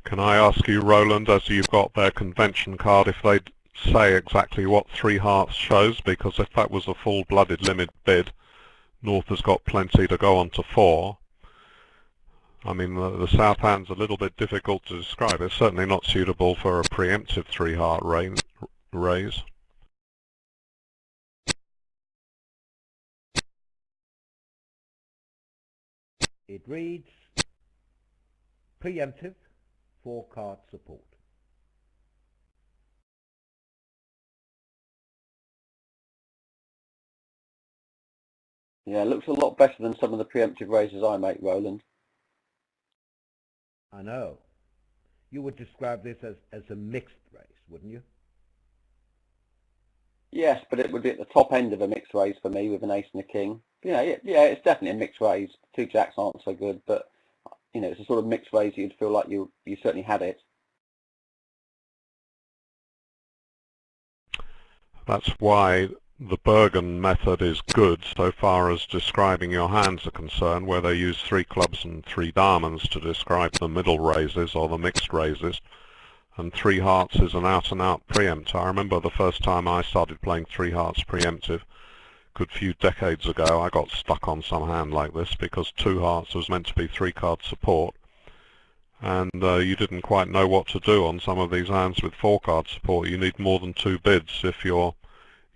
Can I ask you, Roland, as you've got their convention card, if they say exactly what 3 hearts shows? Because if that was a full-blooded limit bid, North has got plenty to go on to 4. I mean, the south hand's a little bit difficult to describe. It's certainly not suitable for a preemptive 3-heart raise. It reads preemptive 4-card support. Yeah, it looks a lot better than some of the preemptive raises I make, Roland. I know. You would describe this as a mixed race, wouldn't you? Yes, but it would be at the top end of a mixed raise for me with an ace and a king. Yeah, it's definitely a mixed raise. 2 jacks aren't so good, but it's a sort of mixed raise you'd feel like you certainly had it. That's why the Bergen method is good so far as describing your hands are concerned, where they use 3 clubs and 3 diamonds to describe the middle raises or the mixed raises, and 3 hearts is an out-and-out preempt. I remember the first time I started playing 3 hearts preemptive, a good few decades ago, I got stuck on some hand like this because 2 hearts was meant to be 3-card support, and you didn't quite know what to do on some of these hands with 4-card support. You need more than 2 bids if you're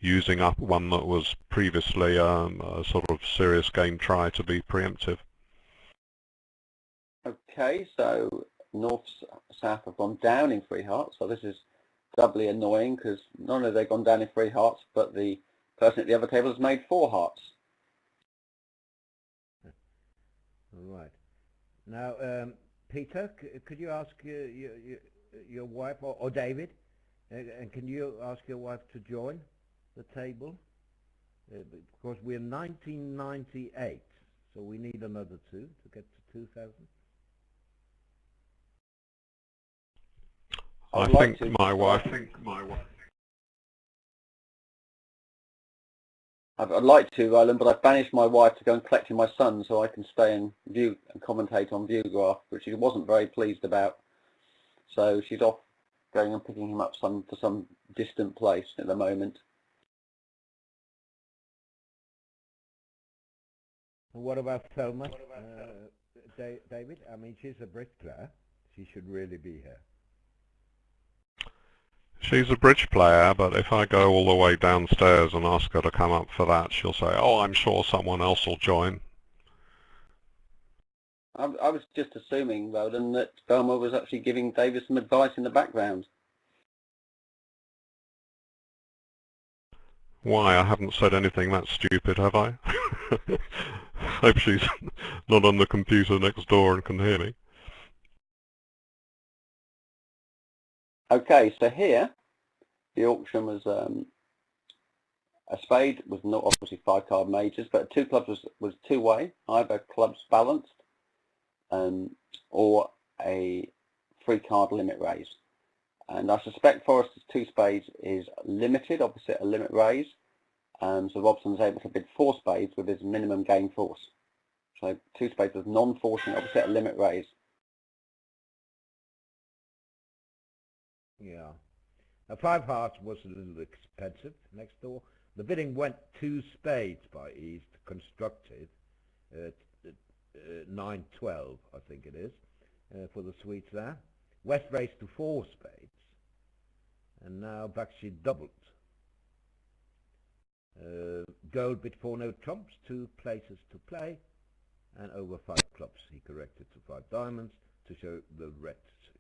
using up one that was previously a sort of serious game try to be preemptive. Okay, so North South have gone down in 3 hearts, so this is doubly annoying because not only have they gone down in 3 hearts, but the person at the other table has made 4 hearts. All right. Now, Peter, could you ask your wife, or David, and can you ask your wife to join the table? Because we're 1998, so we need another 2 to get to 2000. I think my wife. I'd like to, Roland, but I've banished my wife to go and collect my son so I can stay and view and commentate on Viewgraph, which she wasn't very pleased about. So she's off going and picking him up for some distant place at the moment. And what about Thelma, David? I mean, she's a bridge player. She should really be here. She's a bridge player, but if I go all the way downstairs and ask her to come up for that, she'll say, oh, I'm sure someone else will join. I was just assuming, Roland, that Thelma was actually giving David some advice in the background. Why? I haven't said anything that stupid, have I? Hope she's not on the computer next door and can hear me. Okay, so here the auction was a spade was not obviously 5-card majors, but 2 clubs was 2-way, either clubs balanced or a 3-card limit raise. And I suspect Forrester's 2 spades is limited, opposite a limit raise. So Robson was able to bid 4 spades with his minimum game force. So two spades was non-forcing opposite a limit raise. Yeah. Now 5 hearts was a little expensive next door. The bidding went 2 spades by East, constructed, 9-12 I think it is, for the Swedes there. West raised to 4 spades, and now Bakshi doubled. Gold bid 4 no trumps, 2 places to play, and over 5 clubs he corrected to 5 diamonds to show the red suits.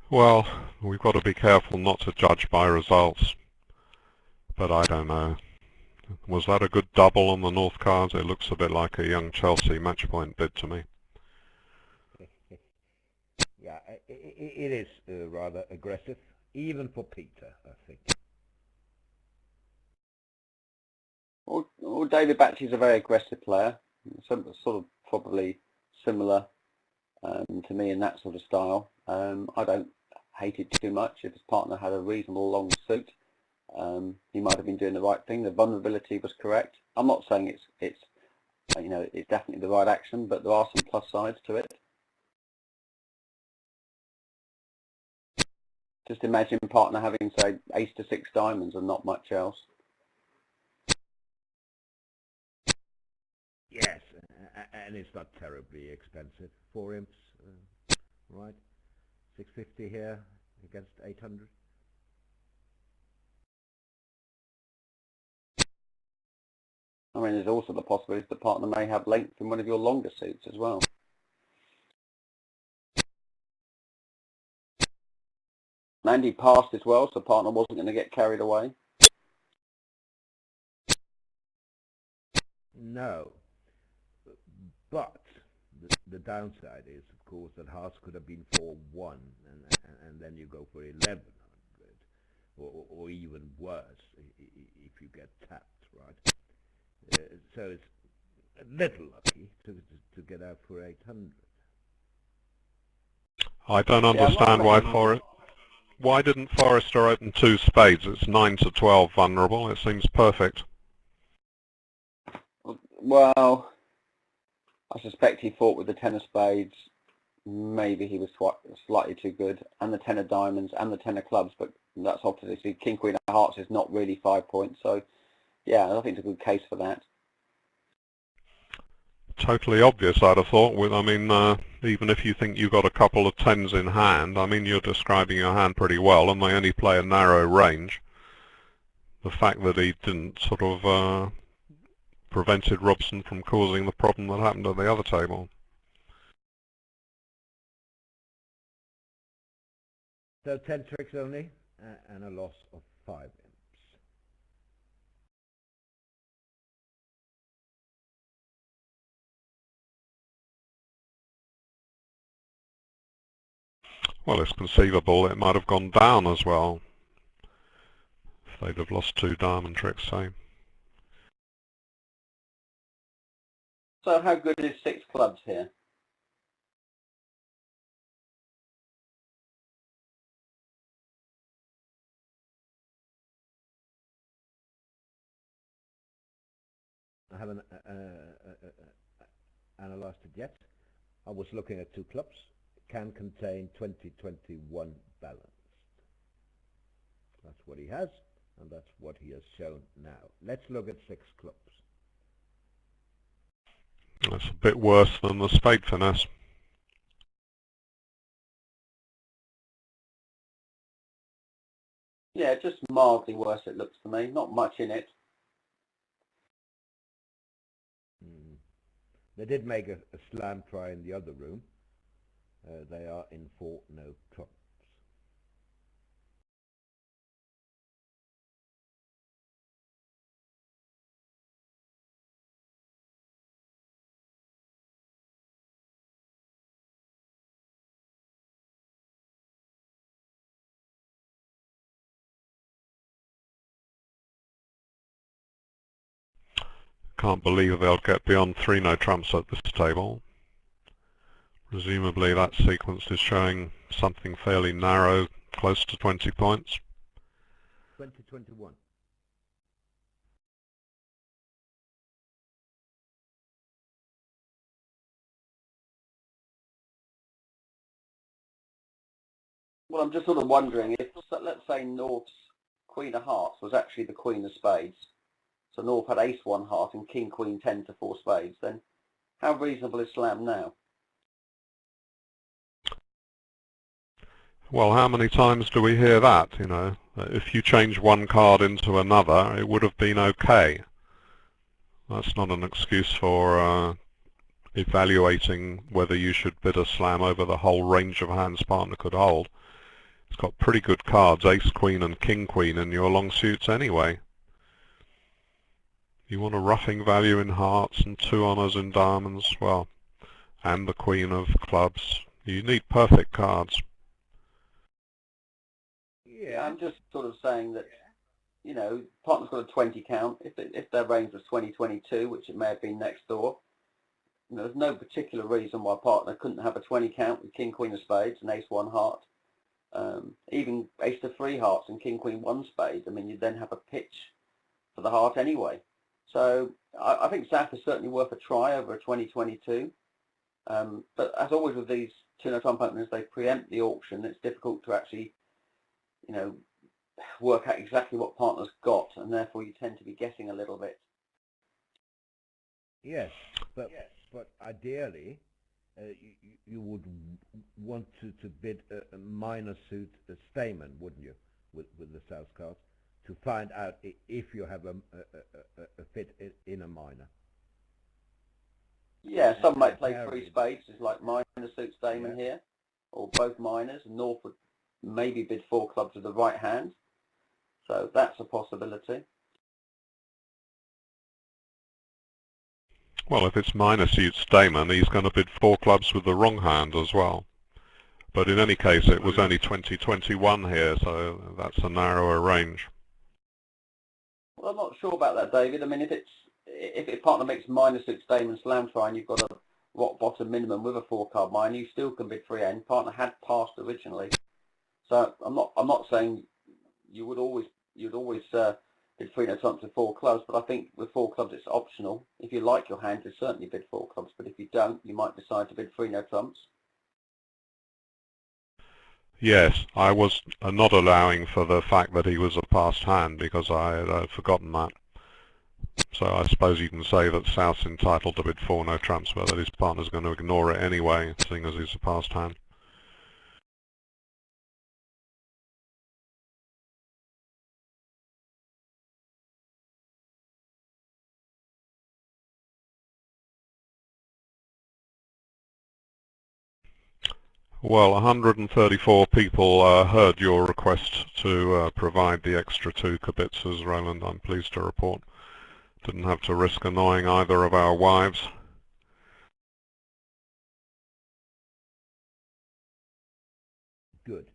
Well, we've got to be careful not to judge by results, but I don't know. Was that a good double on the North cards? It looks a bit like a young Chelsea match point bid to me. Yeah, it is rather aggressive, even for Peter, I think. Well, David Batty's a very aggressive player, sort of probably similar to me in that sort of style. I don't hate it too much. If his partner had a reasonable long suit, he might have been doing the right thing. The vulnerability was correct. I'm not saying it's definitely the right action, but there are some plus sides to it. Just imagine partner having, say, ace to 6 diamonds and not much else. Yes, and it's not terribly expensive. 4 imps, right? 650 here against 800. I mean, there's also the possibility the partner may have length in one of your longer suits as well. Andy passed as well, so partner wasn't going to get carried away. No, but the downside is, of course, that hearts could have been 4-1, and then you go for 1100, or even worse if you get tapped, right? So it's a little lucky to get out for 800. I don't understand why didn't Forrester open 2 spades? It's 9 to 12 vulnerable. It seems perfect. Well, I suspect he thought with the 10 of spades, maybe he was slightly too good, and the 10 of diamonds and the 10 of clubs, but that's obviously King Queen of Hearts is not really 5 points, so yeah, I think it's a good case for that. Totally obvious, I'd have thought. I mean, even if you think you've got a couple of 10s in hand, I mean, you're describing your hand pretty well, and they only play a narrow range. The fact that he didn't sort of prevented Robson from causing the problem that happened at the other table. So 10 tricks only, and a loss of 5 imps. Well, it's conceivable it might have gone down as well if they'd have lost 2 diamond tricks, say. So how good is 6 clubs here? I haven't analyzed it yet. I was looking at 2 clubs. Can contain 20-21 balanced. That's what he has, and that's what he has shown now. Let's look at 6 clubs. That's a bit worse than the spade finesse. Yeah, just mildly worse it looks to me. Not much in it. They did make a slam try in the other room. They are in 4 no trumps. Can't believe they'll get beyond 3 no trumps at this table. Presumably that sequence is showing something fairly narrow, close to 20 points. 2021. Well, I'm just sort of wondering if, let's say, North's Queen of Hearts was actually the Queen of Spades, so North had Ace 1 heart and King Queen 10 to 4 spades, then how reasonable is Slam now? Well, how many times do we hear that, you know? If you change one card into another, it would have been okay. That's not an excuse for evaluating whether you should bid a slam over the whole range of hands partner could hold. It's got pretty good cards, Ace Queen and King Queen in your long suits anyway. You want a roughing value in hearts and 2 honours in diamonds, well, and the Queen of Clubs. You need perfect cards. Yeah, I'm just sort of saying that, you know, partner's got a 20 count. If their range was 20-22, which it may have been next door, you know, there's no particular reason why partner couldn't have a 20 count with King Queen of Spades and Ace 1 heart. Even Ace to 3 hearts and King Queen 1 spade. I mean, you then have a pitch for the heart anyway. So I think Zaf is certainly worth a try over a 2022. But as always with these 2-0 trump openers, they preempt the auction. It's difficult to actually, you know, work out exactly what partner's got, and therefore you tend to be guessing a little bit. Yes, but ideally, you would want to bid a minor suit Stamen, wouldn't you, with the South cards, to find out if you have a fit in a minor. Yeah, some might play 3 spades, it's like minor suit Stamen here, or both minors. North would maybe bid 4 clubs with the right hand, so that's a possibility. Well, if it's minor suits Damon, he's going to bid 4 clubs with the wrong hand as well. But in any case, it was only 2021 here, so that's a narrower range. Well, I'm not sure about that, David. I mean, if partner makes minor suits Damon slam try and you've got a rock bottom minimum with a 4-card minor, you still can bid 3 end. Partner had passed originally, so I'm not saying you'd always bid 3-no trumps with 4 clubs, but I think with 4 clubs it's optional. If you like your hand, you certainly bid 4 clubs, but if you don't, you might decide to bid 3-no trumps. Yes, I was not allowing for the fact that he was a passed hand because I had forgotten that. So I suppose you can say that South's entitled to bid 4 no trumps, but that his partner's going to ignore it anyway, seeing as he's a passed hand. Well, 134 people heard your request to provide the extra 2 kibitzers, Roland, I'm pleased to report. Didn't have to risk annoying either of our wives. Good.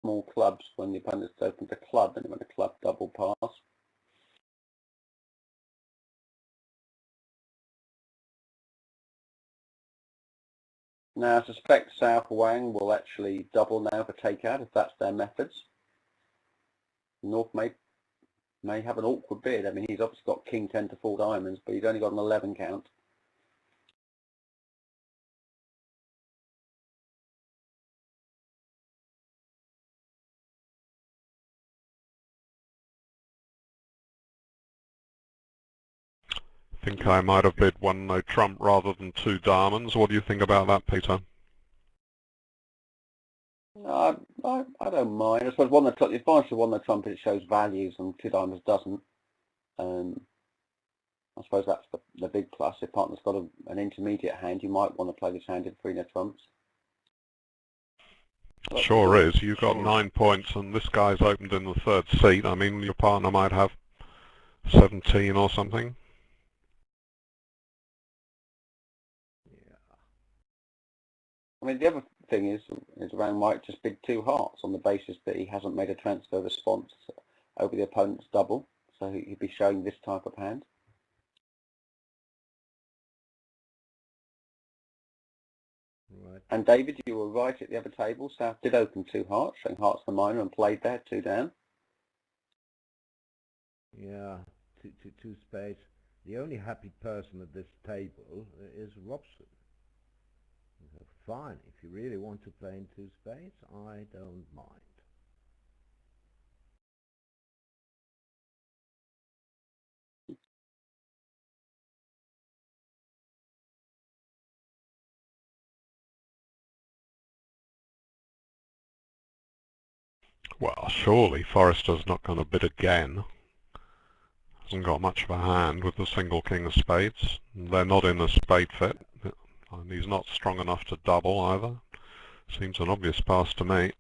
small clubs when the opponent's opened a club and when a club double pass. Now I suspect South Wang will actually double now for takeout if that's their methods. North may have an awkward bid. I mean, he's obviously got king 10 to 4 diamonds, but he's only got an 11 count. I think I might have bid one no trump rather than 2 diamonds. What do you think about that, Peter? I don't mind. I suppose it's fine to one the trump, it shows values and 2 diamonds doesn't. I suppose that's the big plus. If partner's got an intermediate hand, you might want to play this hand in 3 no trumps. But sure is. You've got 9 points and this guy's opened in the 3rd seat. I mean, your partner might have 17 or something. I mean, the other thing is Rang might just bid 2 hearts on the basis that he hasn't made a transfer response over the opponent's double, so he'd be showing this type of hand. Right. And David, you were right at the other table. South did open 2 hearts, showing hearts the minor, and played there 2 down. Yeah, two spades. The only happy person at this table is Robson. Fine, if you really want to play in 2 spades, I don't mind. Well, surely Forrester's not going to bid again. Hasn't got much of a hand with the single king of spades. They're not in a spade fit. And he's not strong enough to double either. Seems an obvious pass to me.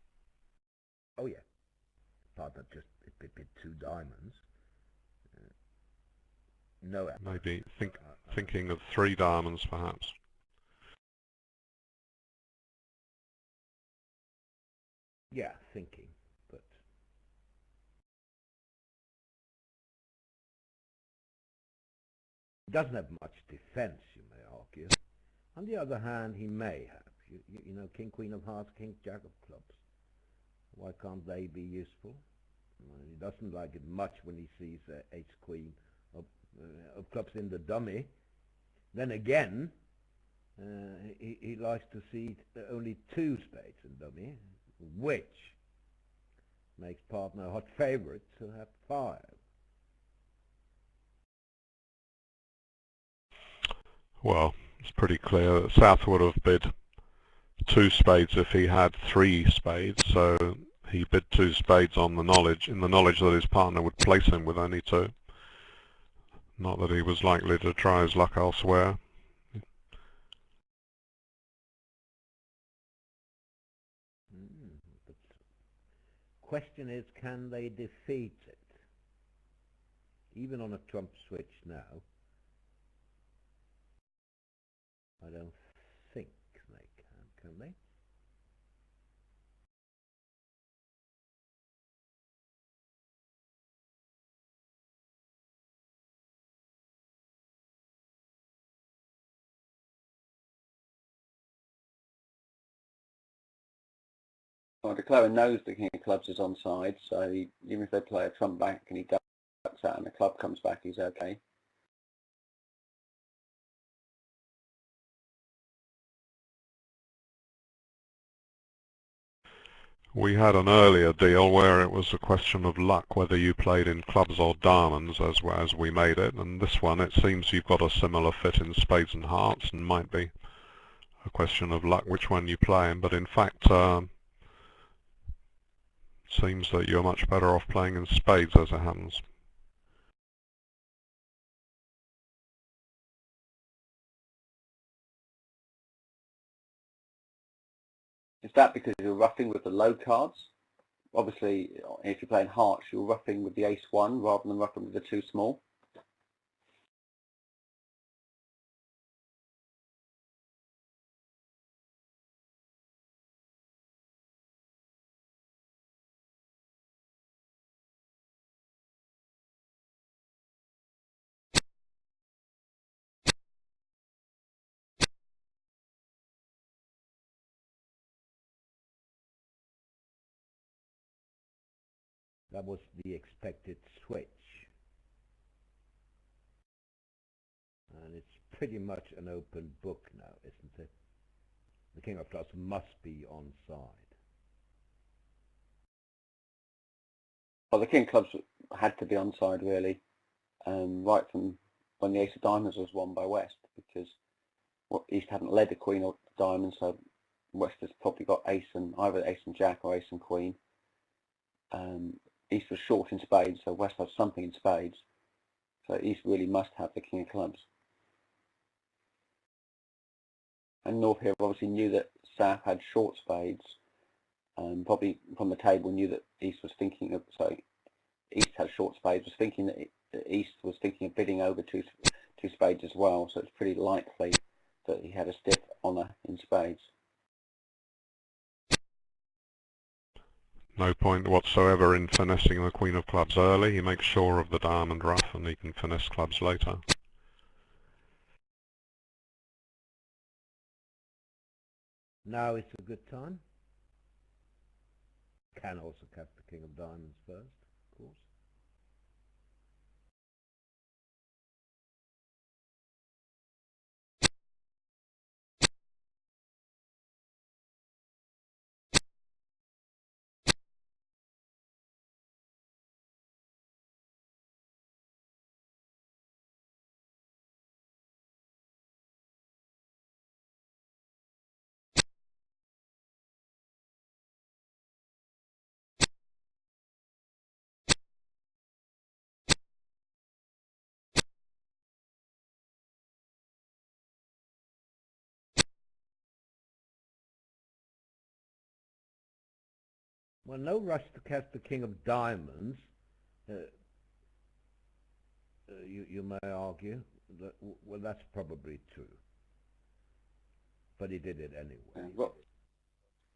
Oh yeah, partner just bid 2 diamonds. No effort. Maybe thinking of 3 diamonds perhaps. Yeah, thinking, but he doesn't have much defense, you may argue. On the other hand, he may have. You know, king, queen of hearts, king, jack of clubs. Why can't they be useful? He doesn't like it much when he sees ace, queen of clubs in the dummy. Then again, he likes to see only 2 spades in dummy, which makes partner a hot favorite to have 5. Well, it's pretty clear that South would have bid 2 spades if he had 3 spades, so he bid 2 spades on the knowledge, in the knowledge that his partner would place him with only 2. Not that he was likely to try his luck elsewhere. But question is, can they defeat it? Even on a trump switch now, I don't think they can they? Well, declarer knows the king of clubs is onside, so even if they play a trump back and he ducks out and the club comes back, he's okay. We had an earlier deal where it was a question of luck whether you played in clubs or diamonds as we made it, and this one it seems you've got a similar fit in spades and hearts and might be a question of luck which one you play in, but in fact seems that you're much better off playing in spades as it happens. Is that because you're roughing with the low cards? Obviously, if you're playing hearts, you're roughing with the ace-1 rather than roughing with the 2 small. That was the expected switch. And it's pretty much an open book now, isn't it? The king of clubs must be onside. Well, the king of clubs had to be onside really, right from when the ace of diamonds was won by West, because East hadn't led the queen or diamonds, so West has probably got either ace and jack or ace and queen. East was short in spades, so West had something in spades, so East really must have the king of clubs. And North here obviously knew that South had short spades, and probably from the table knew that East was thinking of, so East had short spades, was thinking that East was thinking of bidding over two spades as well, so it's pretty likely that he had a stiff honour in spades. No point whatsoever in finessing the queen of clubs early. He makes sure of the diamond ruff and he can finesse clubs later. Now it's a good time. Can also cut the king of diamonds first, of course. Well, no rush to cast the king of diamonds. You may argue that, well, that's probably true, but he did it anyway.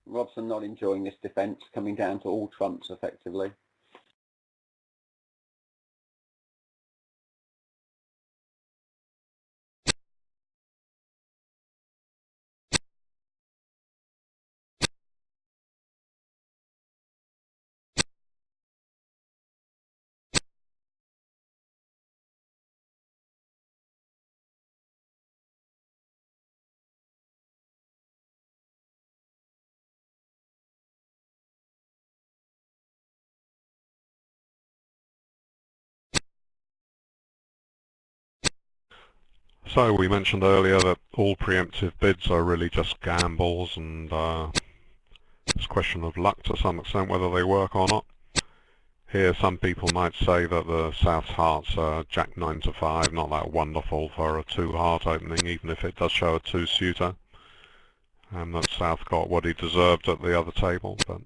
Robson not enjoying this defence, coming down to all trumps effectively. So we mentioned earlier that all preemptive bids are really just gambles, and it's a question of luck to some extent whether they work or not. Here some people might say that the South's hearts are jack 9 to 5, not that wonderful for a 2-heart opening, even if it does show a 2-suitor, and that South got what he deserved at the other table. But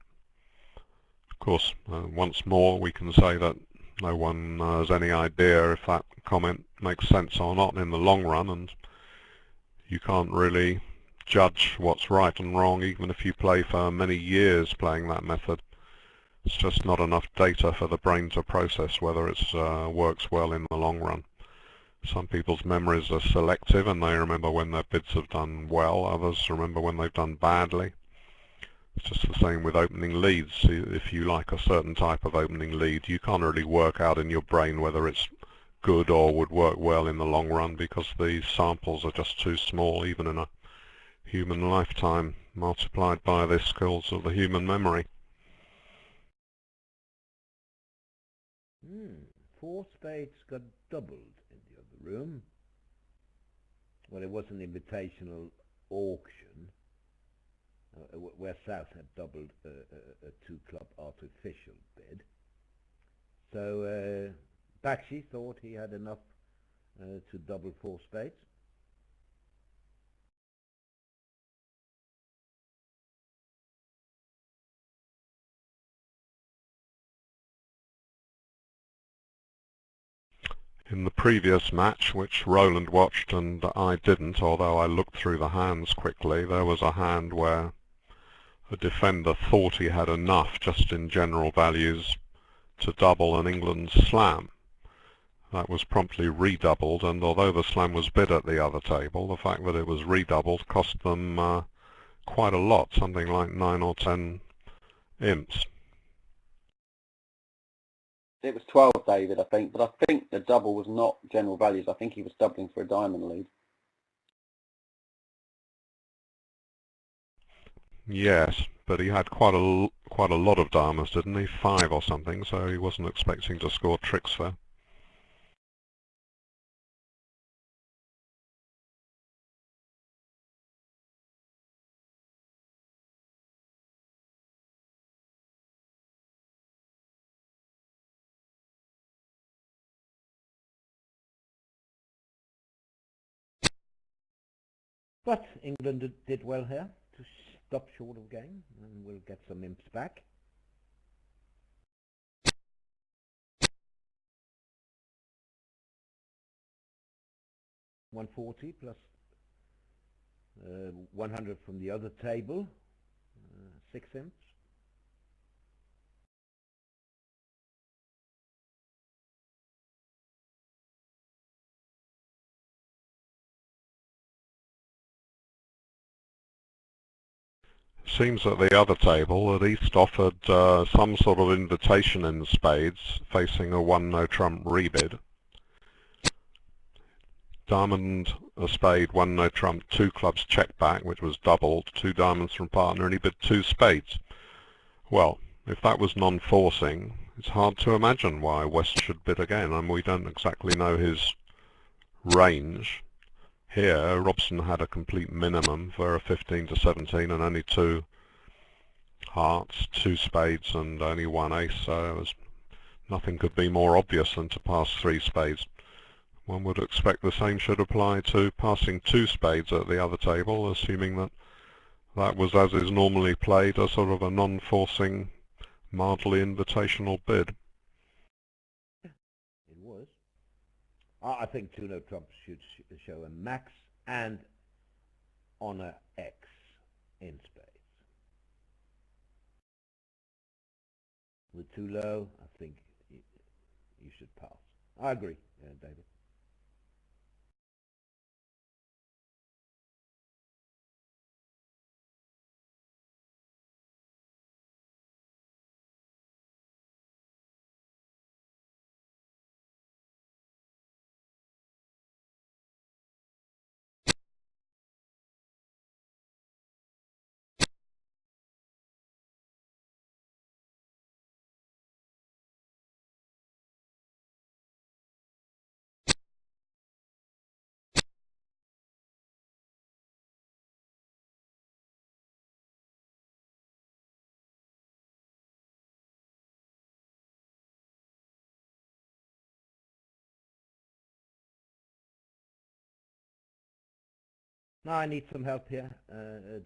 of course, once more we can say that no one has any idea if that comment makes sense or not in the long run, and you can't really judge what's right and wrong even if you play for many years playing that method. It's just not enough data for the brain to process whether it works well in the long run. Some people's memories are selective and they remember when their bids have done well, others remember when they've done badly. It's just the same with opening leads. If you like a certain type of opening lead, you can't really work out in your brain whether it's good or would work well in the long run, because the samples are just too small, even in a human lifetime, multiplied by the skills of the human memory. 4 spades got doubled in the other room. Well, it was an invitational auction where South had doubled a 2-club artificial bid. So Bakshi thought he had enough to double 4 spades. In the previous match, which Roland watched and I didn't, although I looked through the hands quickly, there was a hand where a defender thought he had enough just in general values to double an England slam. That was promptly redoubled, and although the slam was bid at the other table, the fact that it was redoubled cost them quite a lot, something like 9 or 10 imps. It was 12, David, I think, but I think the double was not general values. I think he was doubling for a diamond lead. Yes, but he had quite a lot of diamonds, didn't he? 5 or something, so he wasn't expecting to score tricks there. But England did well here to stop short of game, and we'll get some imps back. $140 plus 100 from the other table, 6 imps. Seems at the other table that East offered some sort of invitation in spades, facing a 1 no trump rebid. Diamond, a spade, 1 no trump, 2 clubs check back, which was doubled, 2 diamonds from partner, and he bid 2 spades. Well, if that was non-forcing, it's hard to imagine why West should bid again, and we don't exactly know his range. Here, Robson had a complete minimum for a 15 to 17 and only 2 hearts, 2 spades and only 1 ace, so nothing could be more obvious than to pass 3 spades. One would expect the same should apply to passing 2 spades at the other table, assuming that that was, as is normally played, a sort of a non-forcing, mildly invitational bid. It was. I think 2 no trumps should show a max and honor X in spades. With too low, I think you should pass. I agree, David. Now I need some help here,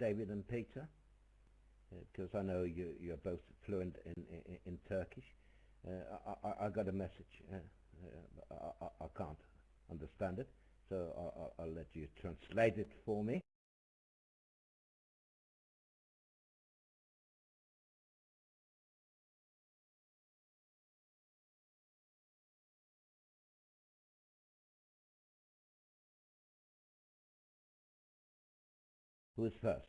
David and Peter, because I know you're both fluent in Turkish. I got a message. I can't understand it, so I'll let you translate it for me. Who is first?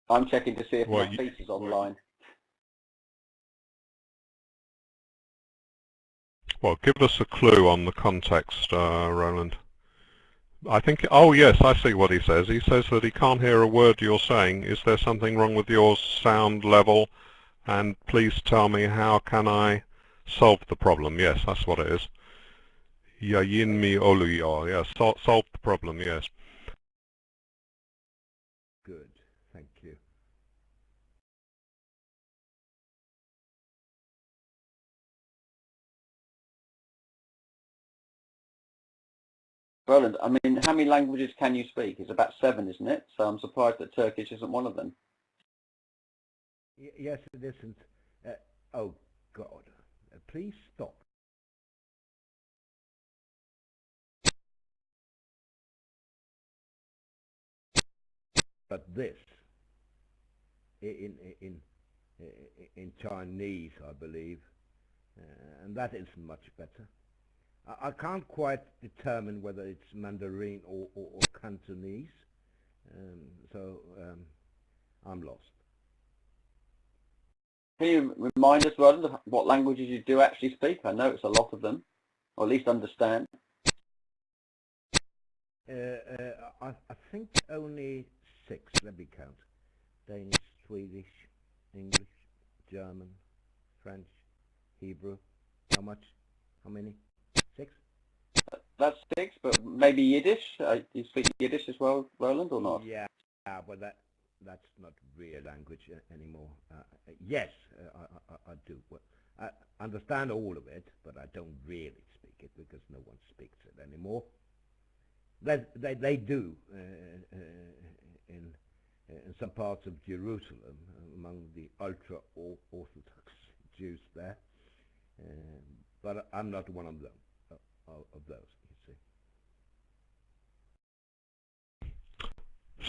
I'm checking to see if Well, my feature's online. Well, give us a clue on the context, Roland. I think, oh yes, I see what he says. He says that he can't hear a word you're saying. Is there something wrong with your sound level? And please tell me, how can I solve the problem? Yes, that's what it is. Yayın mi oluyor? Yes, solve the problem, yes. Good, thank you. Roland, I mean, how many languages can you speak? It's about 7, isn't it? So I'm surprised that Turkish isn't one of them. Yes, it isn't. Oh, God. Please stop. But this, in Chinese, I believe, and that isn't much better. I can't quite determine whether it's Mandarin or Cantonese, so I'm lost. Can you remind us, Roland, of what languages you do actually speak? I know it's a lot of them, or at least understand. I think only 6. Let me count: Danish, Swedish, English, German, French, Hebrew. How much? How many? 6? That's 6, but maybe Yiddish. You speak Yiddish as well, Roland, or not? Yeah, but that's not real language anymore. Yes, I do. Well, I understand all of it, but I don't really speak it because no one speaks it anymore. They do in some parts of Jerusalem, among the ultra-Orthodox Jews there, but I'm not one of them, of those, you see.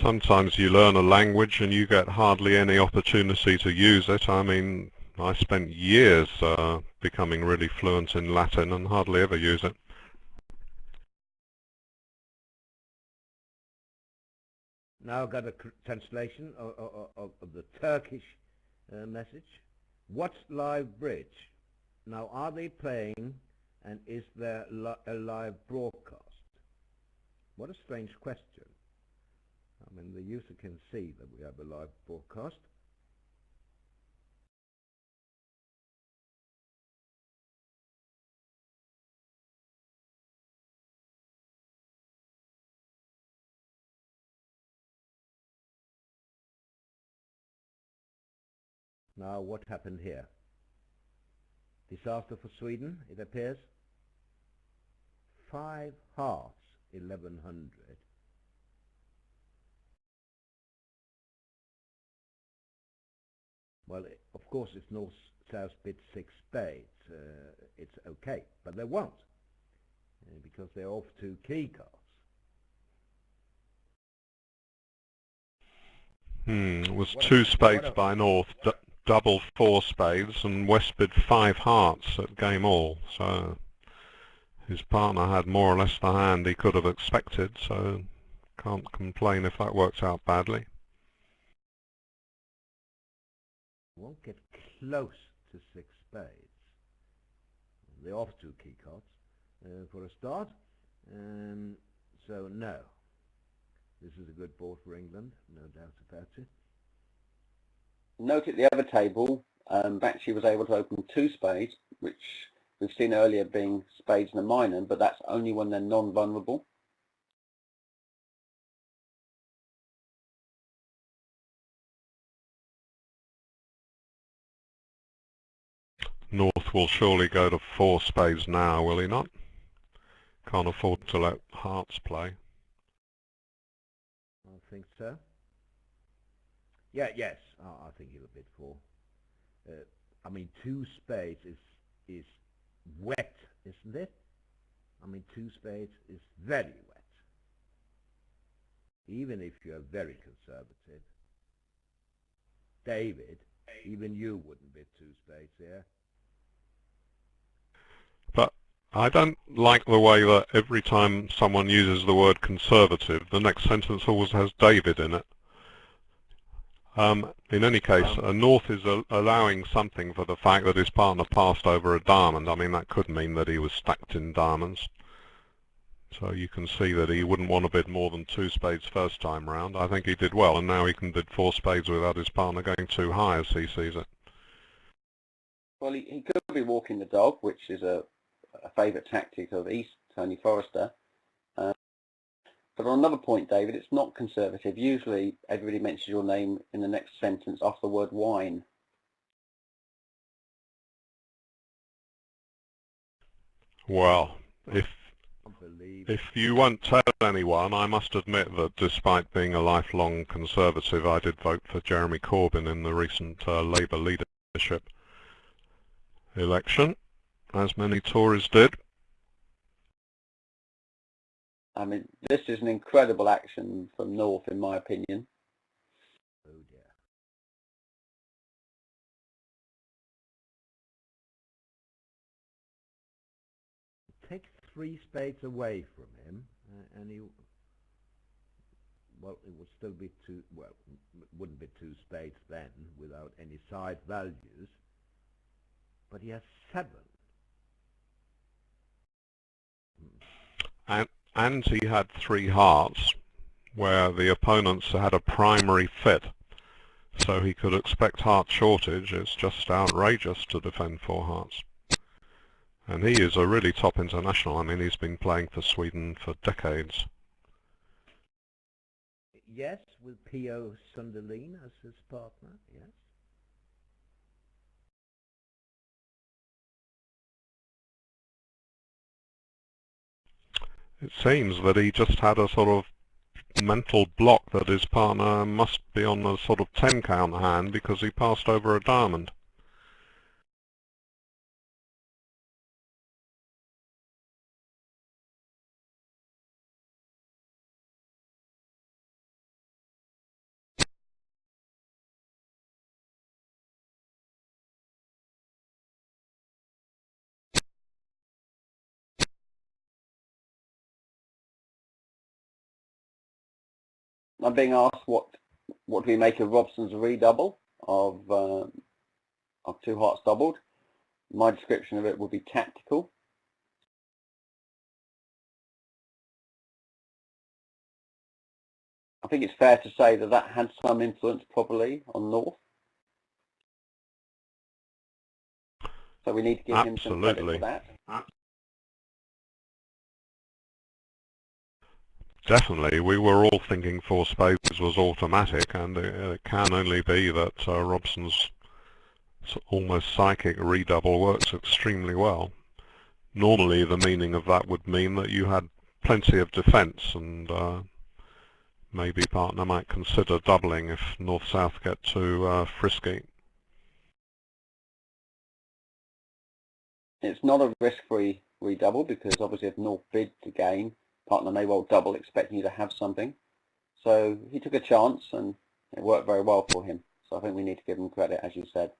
Sometimes you learn a language and you get hardly any opportunity to use it. I mean, I spent years becoming really fluent in Latin and hardly ever use it. Now I've got a translation of the Turkish message. What's live bridge? Now, are they playing, and is there a live broadcast? What a strange question. I mean, the user can see that we have a live broadcast. Now, what happened here? Disaster for Sweden, it appears. 5 hearts, 1100. Well, of course, if North-South bid 6 spades, it's okay, but they won't, because they're off 2 key cards. It was 2 spades by North, double 4 spades, and West bid 5 hearts at game all. So his partner had more or less the hand he could have expected, so can't complain if that works out badly. Won't get close to 6 spades. They're off 2 key cards for a start, so no. This is a good board for England, no doubt about it. Note at the other table, Bakshi was able to open 2 spades, which we've seen earlier being spades and a minor, but that's only when they're non-vulnerable. North will surely go to 4 spades now, will he not? Can't afford to let hearts play. I think so. Yeah, yes, I think he'll bid 4. I mean, 2 spades is wet, isn't it? I mean, 2 spades is very wet. Even if you're very conservative. David, even you wouldn't bid 2 spades here. But I don't like the way that every time someone uses the word conservative, the next sentence always has David in it. In any case, North is allowing something for the fact that his partner passed over a diamond. I mean, that could mean that he was stacked in diamonds. So you can see that he wouldn't want to bid more than 2 spades first time round. I think he did well, and now he can bid 4 spades without his partner going too high as he sees it. Well, he could be walking the dog, which is a favourite tactic of East Tony Forrester. But on another point, David, it's not conservative. Usually everybody mentions your name in the next sentence after the word wine. Well, if you won't tell anyone, I must admit that despite being a lifelong conservative, I did vote for Jeremy Corbyn in the recent Labour leadership election, as many Tories did. I mean, this is an incredible action from North, in my opinion. Oh dear. Take 3 spades away from him, and he well, it would still be two, well, it wouldn't be two spades then, without any side values, but he has 7. And he had 3 hearts, where the opponents had a primary fit, so he could expect heart shortage. It's just outrageous to defend 4 hearts. And he is a really top international. I mean, he's been playing for Sweden for decades. Yes, with P.O. Sunderlin as his partner, yes. It seems that he just had a sort of mental block that his partner must be on a sort of 10 count hand because he passed over a diamond. I'm being asked what do we make of Robson's redouble of 2 hearts doubled. My description of it would be tactical. I think it's fair to say that that had some influence probably on North. So we need to give him some credit for that. Definitely, we were all thinking 4 spades was automatic, and it can only be that Robson's almost psychic redouble works extremely well. Normally the meaning of that would mean that you had plenty of defence, and maybe partner might consider doubling if North-South get too frisky. It's not a risk-free redouble because obviously if North bids again, partner may well double, expecting you to have something. So he took a chance and it worked very well for him. So I think we need to give him credit, as you said.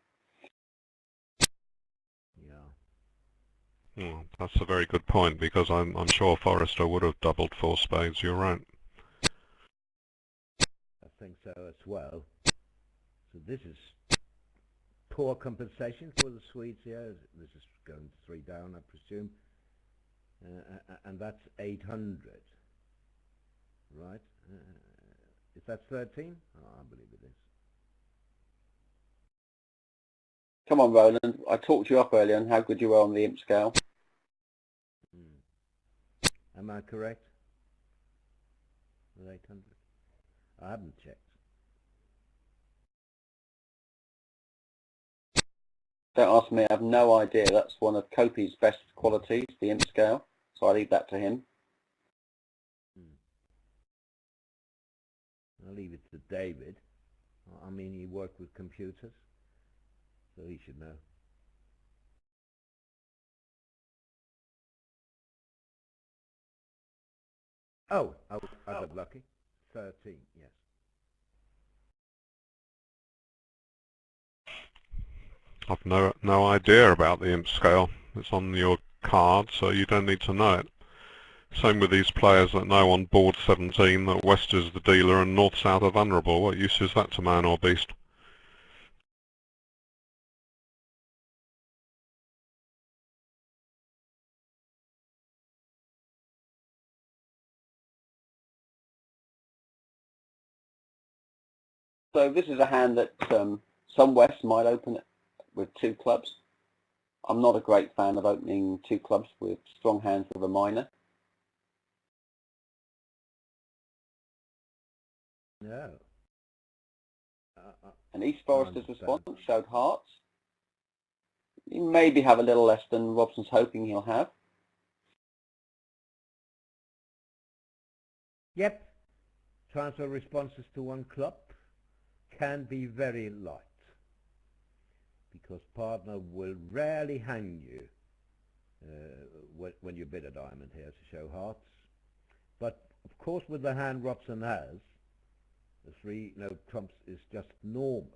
Yeah. Well, that's a very good point, because I'm sure Forrester would have doubled 4 spades. You're right. I think so as well. So this is poor compensation for the Swedes here. This is going 3 down, I presume. And that's 800, right? Is that 13? Oh, I believe it is. Come on, Roland. I talked you up earlier on how good you were on the imp scale. Am I correct? With 800? I haven't checked. Don't ask me, I have no idea. That's one of Kopi's best qualities, the imp scale. So I leave that to him. I'll leave it to David. I mean, he worked with computers, so he should know. Oh, I got lucky. 13, yes. I've no idea about the imp scale. It's on your card, so you don't need to know it. Same with these players that know on board 17 that West is the dealer and North-South are vulnerable. What use is that to man or beast? So this is a hand that some West might open it with 2 clubs. I'm not a great fan of opening 2 clubs with strong hands with a minor. No. And East Forrester's response showed hearts. You maybe have a little less than Robson's hoping he'll have. Yep. Transfer responses to 1 club can be very light, because partner will rarely hang you when you bid a diamond here to show hearts. But of course, with the hand Robson has, the 3 no trumps is just normal.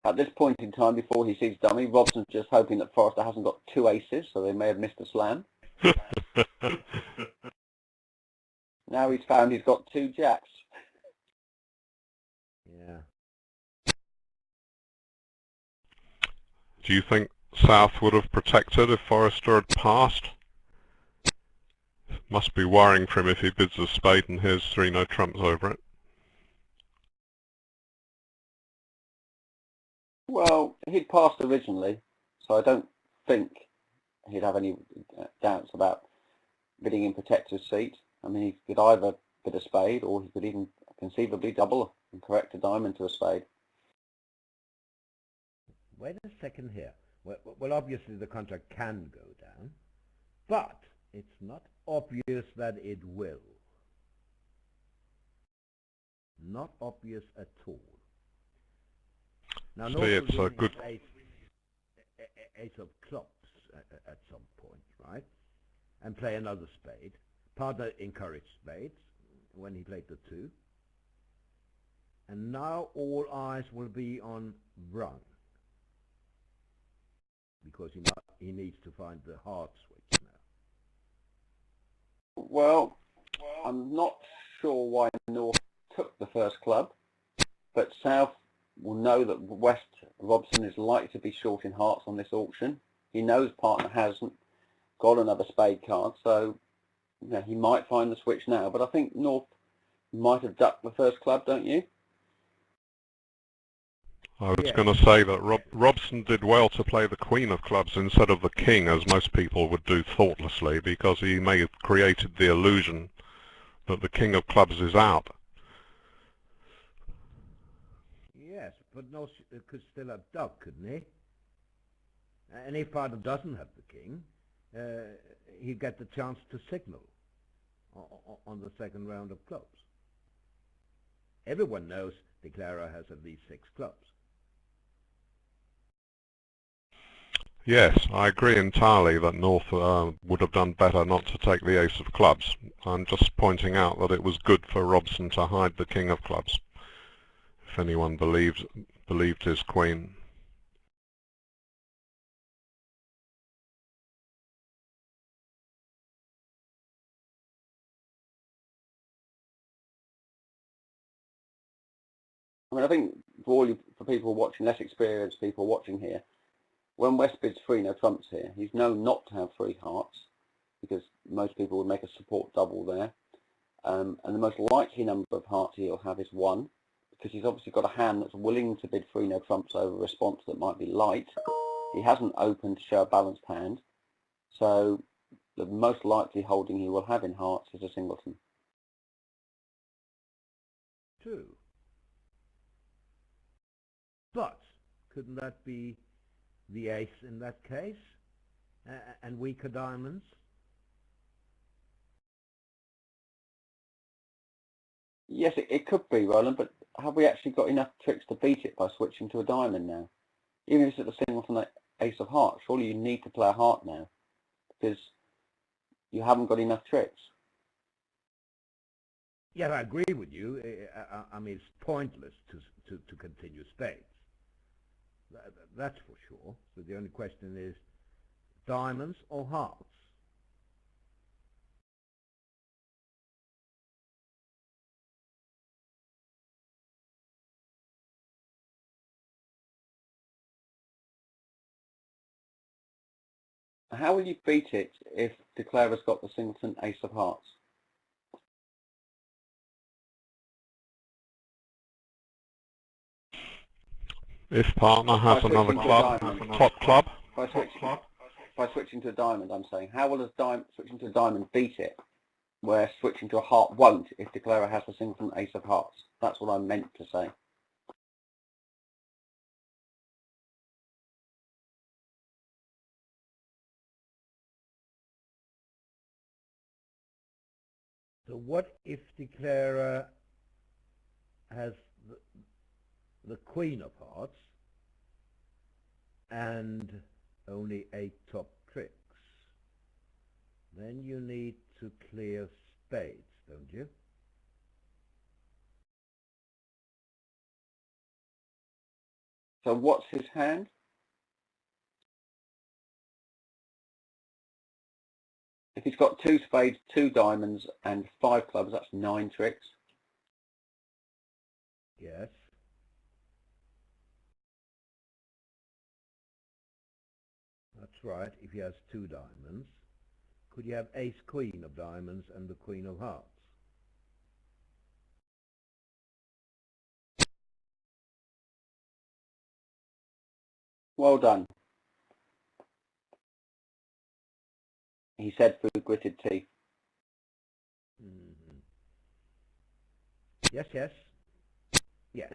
At this point in time, before he sees dummy, Robson's just hoping that Forrester hasn't got two aces, so they may have missed a slam. Now he's found he's got two jacks. Yeah. Do you think South would have protected if Forrester had passed? Must be worrying for him if he bids a spade and here's three no trumps over it. Well, he'd passed originally, so I don't think he'd have any doubts about bidding in protector's seat. I mean, he could either bid a spade or he could even conceivably double and correct a diamond to a spade. Wait a second here. Well, obviously the contract can go down, but it's not obvious that it will. Not obvious at all. Now, See, it's a good... ace of clubs at some point, right? And play another spade. Partner encouraged spades when he played the two. And now all eyes will be on rung, because he needs to find the hard switch now. Well, I'm not sure why North took the first club, but South will know that West Robson is likely to be short in hearts on this auction. He knows partner hasn't got another spade card, so you know, he might find the switch now. But I think North might have ducked the first club, don't you? I was going to say that Robson did well to play the queen of clubs instead of the king, as most people would do thoughtlessly, because he may have created the illusion that the king of clubs is out. Yes, but North could still have ducked, couldn't he? And if partner doesn't have the king, he'd get the chance to signal on the second round of clubs. Everyone knows Declarer has at least 6 clubs. Yes, I agree entirely that North would have done better not to take the ace of clubs. I'm just pointing out that it was good for Robson to hide the king of clubs, if anyone believed his queen. I mean, I think for people watching, less experienced people watching here, when West bids 3 no trumps here, he's known not to have 3 hearts, because most people would make a support double there. And the most likely number of hearts he'll have is 1, because he's obviously got a hand that's willing to bid 3 no trumps over a response that might be light. He hasn't opened to show a balanced hand, so the most likely holding he will have in hearts is a singleton. 2. But couldn't that be the ace in that case? And weaker diamonds? Yes, it could be, Roland, but have we actually got enough tricks to beat it by switching to a diamond now? Even if it's at the singleton ace of hearts, surely you need to play a heart now, because you haven't got enough tricks. Yeah, I agree with you. I mean, it's pointless to continue spades. That's for sure. So the only question is diamonds or hearts? How will you beat it if Declarer's got the singleton ace of hearts? If partner has another club, top club. By switching to a diamond, I'm saying, how will switching to a diamond beat it, where switching to a heart won't if Declarer has the singleton ace of hearts? That's what I meant to say. So what if Declarer has the queen of hearts and only 8 top tricks? Then you need to clear spades, don't you? So what's his hand? If he's got 2 spades, 2 diamonds and 5 clubs, that's 9 tricks. Yes. That's right, if he has 2 diamonds. Could you have ace queen of diamonds and the queen of hearts? Well done. He said through gritted teeth. Mm-hmm. Yes, yes. Yes.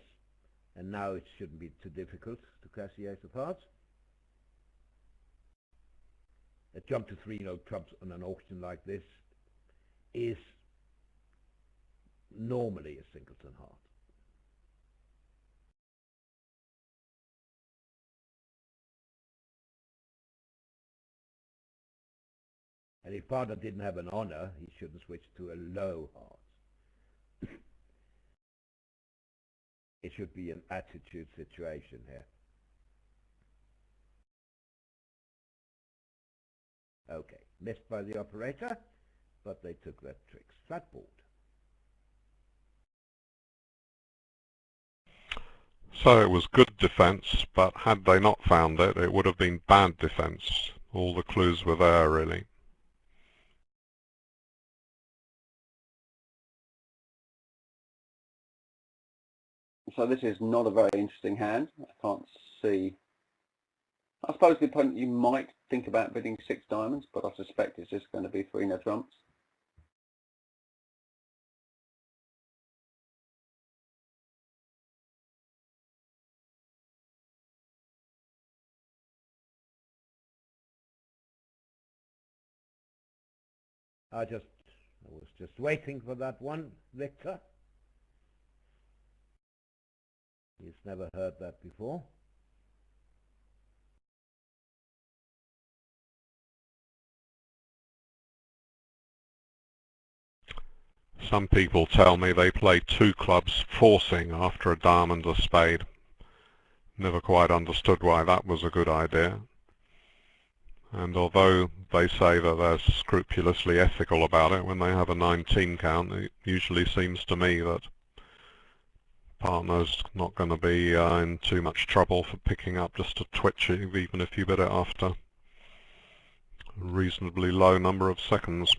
And now it shouldn't be too difficult to catch the ace of hearts. A jump to 3 no trumps on an auction like this is normally a singleton heart. And if partner didn't have an honor, he shouldn't switch to a low heart. It should be an attitude situation here. Okay, missed by the operator, but they took their tricks. Flat board. So it was good defence, but had they not found it, it would have been bad defence. All the clues were there, really. So this is not a very interesting hand. I can't see. I suppose the opponent, you might think about bidding 6 diamonds, but I suspect it's just going to be 3 no trumps. I was just waiting for that one, Victor. He's never heard that before. Some people tell me they play 2 clubs forcing after a diamond or spade. Never quite understood why that was a good idea. And although they say that they're scrupulously ethical about it, when they have a 19 count, it usually seems to me that partner's not going to be in too much trouble for picking up just a twitch, even if you bid it after a reasonably low number of seconds.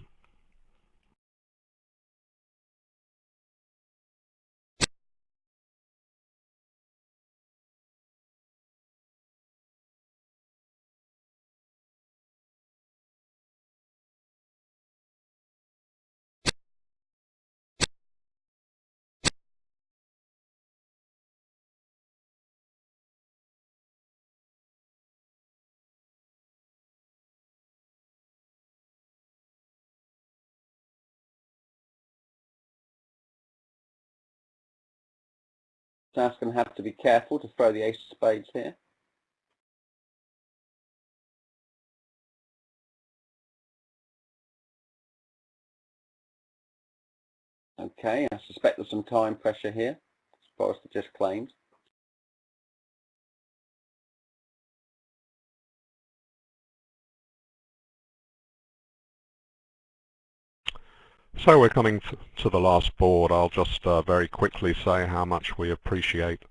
South's going to have to be careful to throw the ace of spades here. Okay, I suspect there's some time pressure here, as Forrester just claimed. So we're coming to the last board. I'll just very quickly say how much we appreciate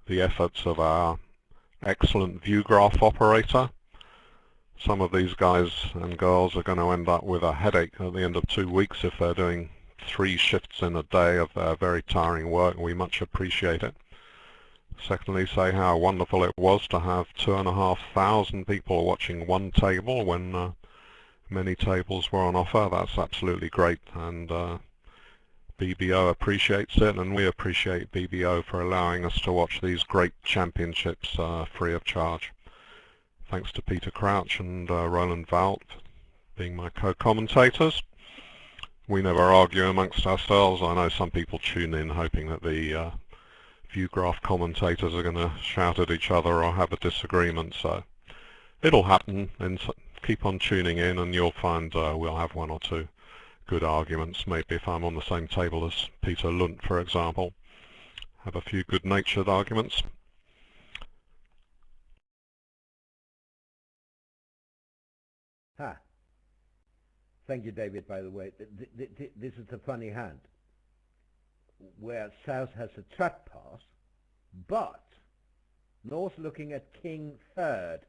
the efforts of our excellent view graph operator. Some of these guys and girls are going to end up with a headache at the end of 2 weeks if they're doing 3 shifts in a day of their very tiring work. We much appreciate it. Secondly, say how wonderful it was to have 2,500 people watching one table when many tables were on offer. That's absolutely great, and BBO appreciates it, and we appreciate BBO for allowing us to watch these great championships free of charge. Thanks to Peter Crouch and Roland Valt being my co-commentators. We never argue amongst ourselves. I know some people tune in hoping that the view graph commentators are going to shout at each other or have a disagreement, so it'll happen, and keep on tuning in and you'll find we'll have 1 or 2 good arguments. Maybe if I'm on the same table as Peter Lunt, for example, have a few good-natured arguments. Ha. Thank you, David, by the way. This is a funny hand, where South has a trap pass, but North, looking at King third,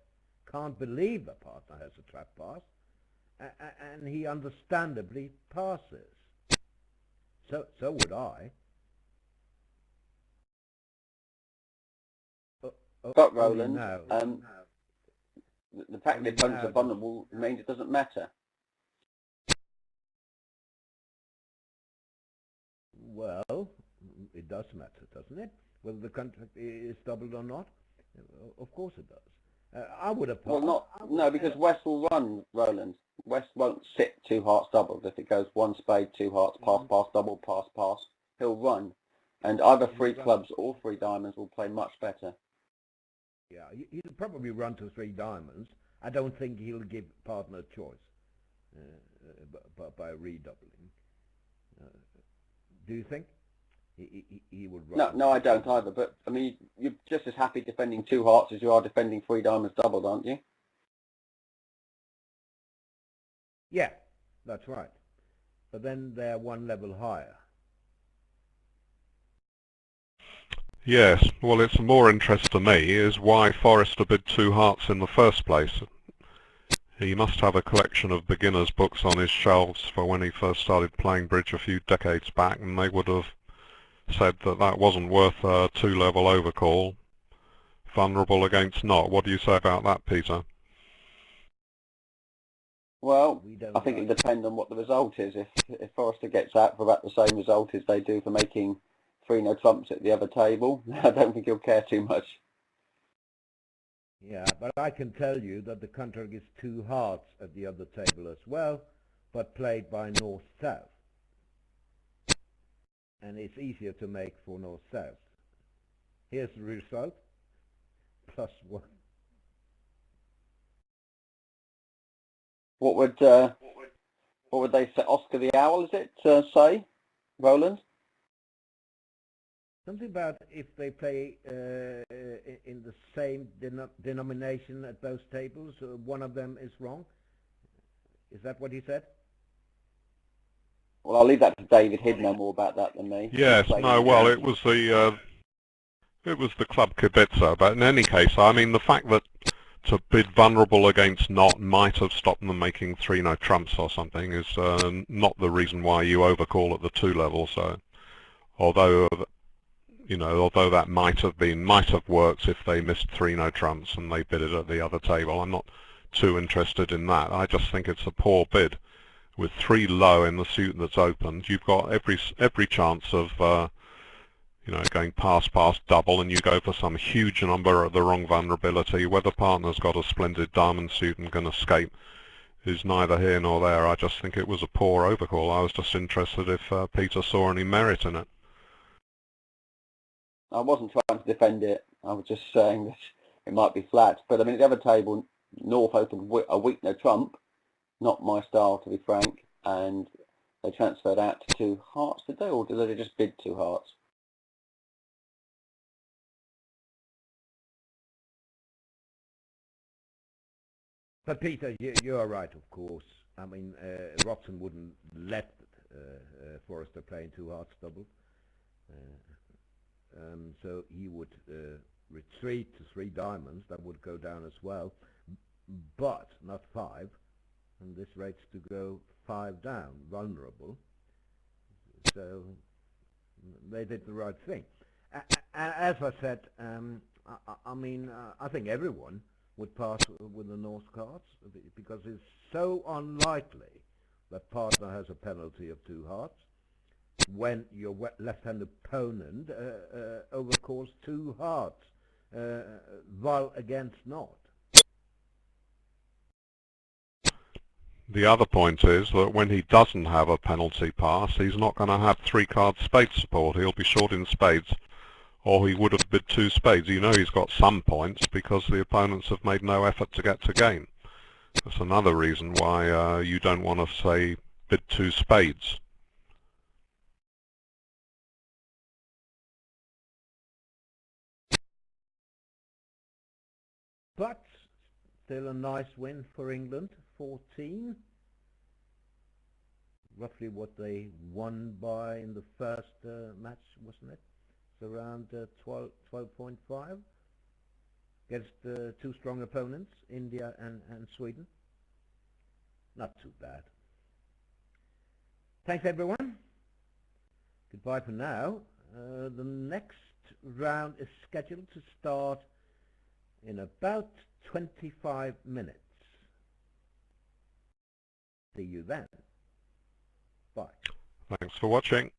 can't believe a partner has a trap pass, and he understandably passes. So would I. But Roland, now, the fact that opponents are vulnerable means it doesn't matter. Well, it does matter, doesn't it? Whether the contract is doubled or not? Of course it does. I would have... Well, no, because West will run, Roland. West won't sit two hearts doubled. If it goes one spade, two hearts, pass, pass, double, pass, pass, he'll run. And either three clubs or three diamonds will play much better. Yeah, he'll probably run to three diamonds. I don't think he'll give partner a choice by redoubling. Do you think he would run? No, I don't either. But I mean, you're just as happy defending two hearts as you are defending three diamonds doubled, aren't you? Yeah, that's right. But then they're one level higher. Yes, well, it's of more interest to me is why Forrester bid two hearts in the first place. He must have a collection of beginners' books on his shelves for when he first started playing bridge a few decades back, and they would have said that that wasn't worth a two-level overcall. Vulnerable against not. What do you say about that, Peter? Well, I think it depends on what the result is. If Forrester gets out for about the same result as they do for making three no trumps at the other table, I don't think he'll care too much. Yeah, but I can tell you that the contract is two hearts at the other table as well, but played by North-South. And it's easier to make for North-South. Here's the result. +1. What would they say? Oscar the Owl, is it, say, Roland? Something about if they play in the same denomination at both tables, one of them is wrong. Is that what he said? Well, I'll leave that to David. He'd know more about that than me. Yes, no, well, it was the club Kibitzer, but in any case, I mean, the fact that to bid vulnerable against not might have stopped them making three no trumps or something is not the reason why you overcall at the two level. So, although that might have worked if they missed three no trumps and they bid it at the other table, I'm not too interested in that. I just think it's a poor bid. With three low in the suit that's opened, you've got every chance of going pass double, and you go for some huge number at the wrong vulnerability. Whether partner's got a splendid diamond suit and can escape is neither here nor there. I just think it was a poor overcall. I was just interested if Peter saw any merit in it. I wasn't trying to defend it. I was just saying that it might be flat. But I mean, at the other table, North opened a weak no trump. Not my style, to be frank. And they transferred out to two hearts, did they? Or did they just bid two hearts? But Peter, you are right, of course. I mean, Robson wouldn't let Forrester play in two hearts double. So he would retreat to three diamonds. That would go down as well, but not five. And this rates to go five down, vulnerable. So they did the right thing. As I said, I think everyone would pass with the North cards because it's so unlikely that partner has a penalty of two hearts when your left-hand opponent overcalls two hearts, vol against not. The other point is that when he doesn't have a penalty pass, he's not going to have three card spade support. He'll be short in spades, or he would have bid two spades. You know he's got some points because the opponents have made no effort to get to game. That's another reason why you don't want to, say, bid two spades. But still a nice win for England, 14. Roughly what they won by in the first match, wasn't it? It's around 12.5 against two strong opponents, India and Sweden. Not too bad. Thanks everyone. Goodbye for now. The next round is scheduled to start in about 25 minutes. See you then. Bye. Thanks for watching.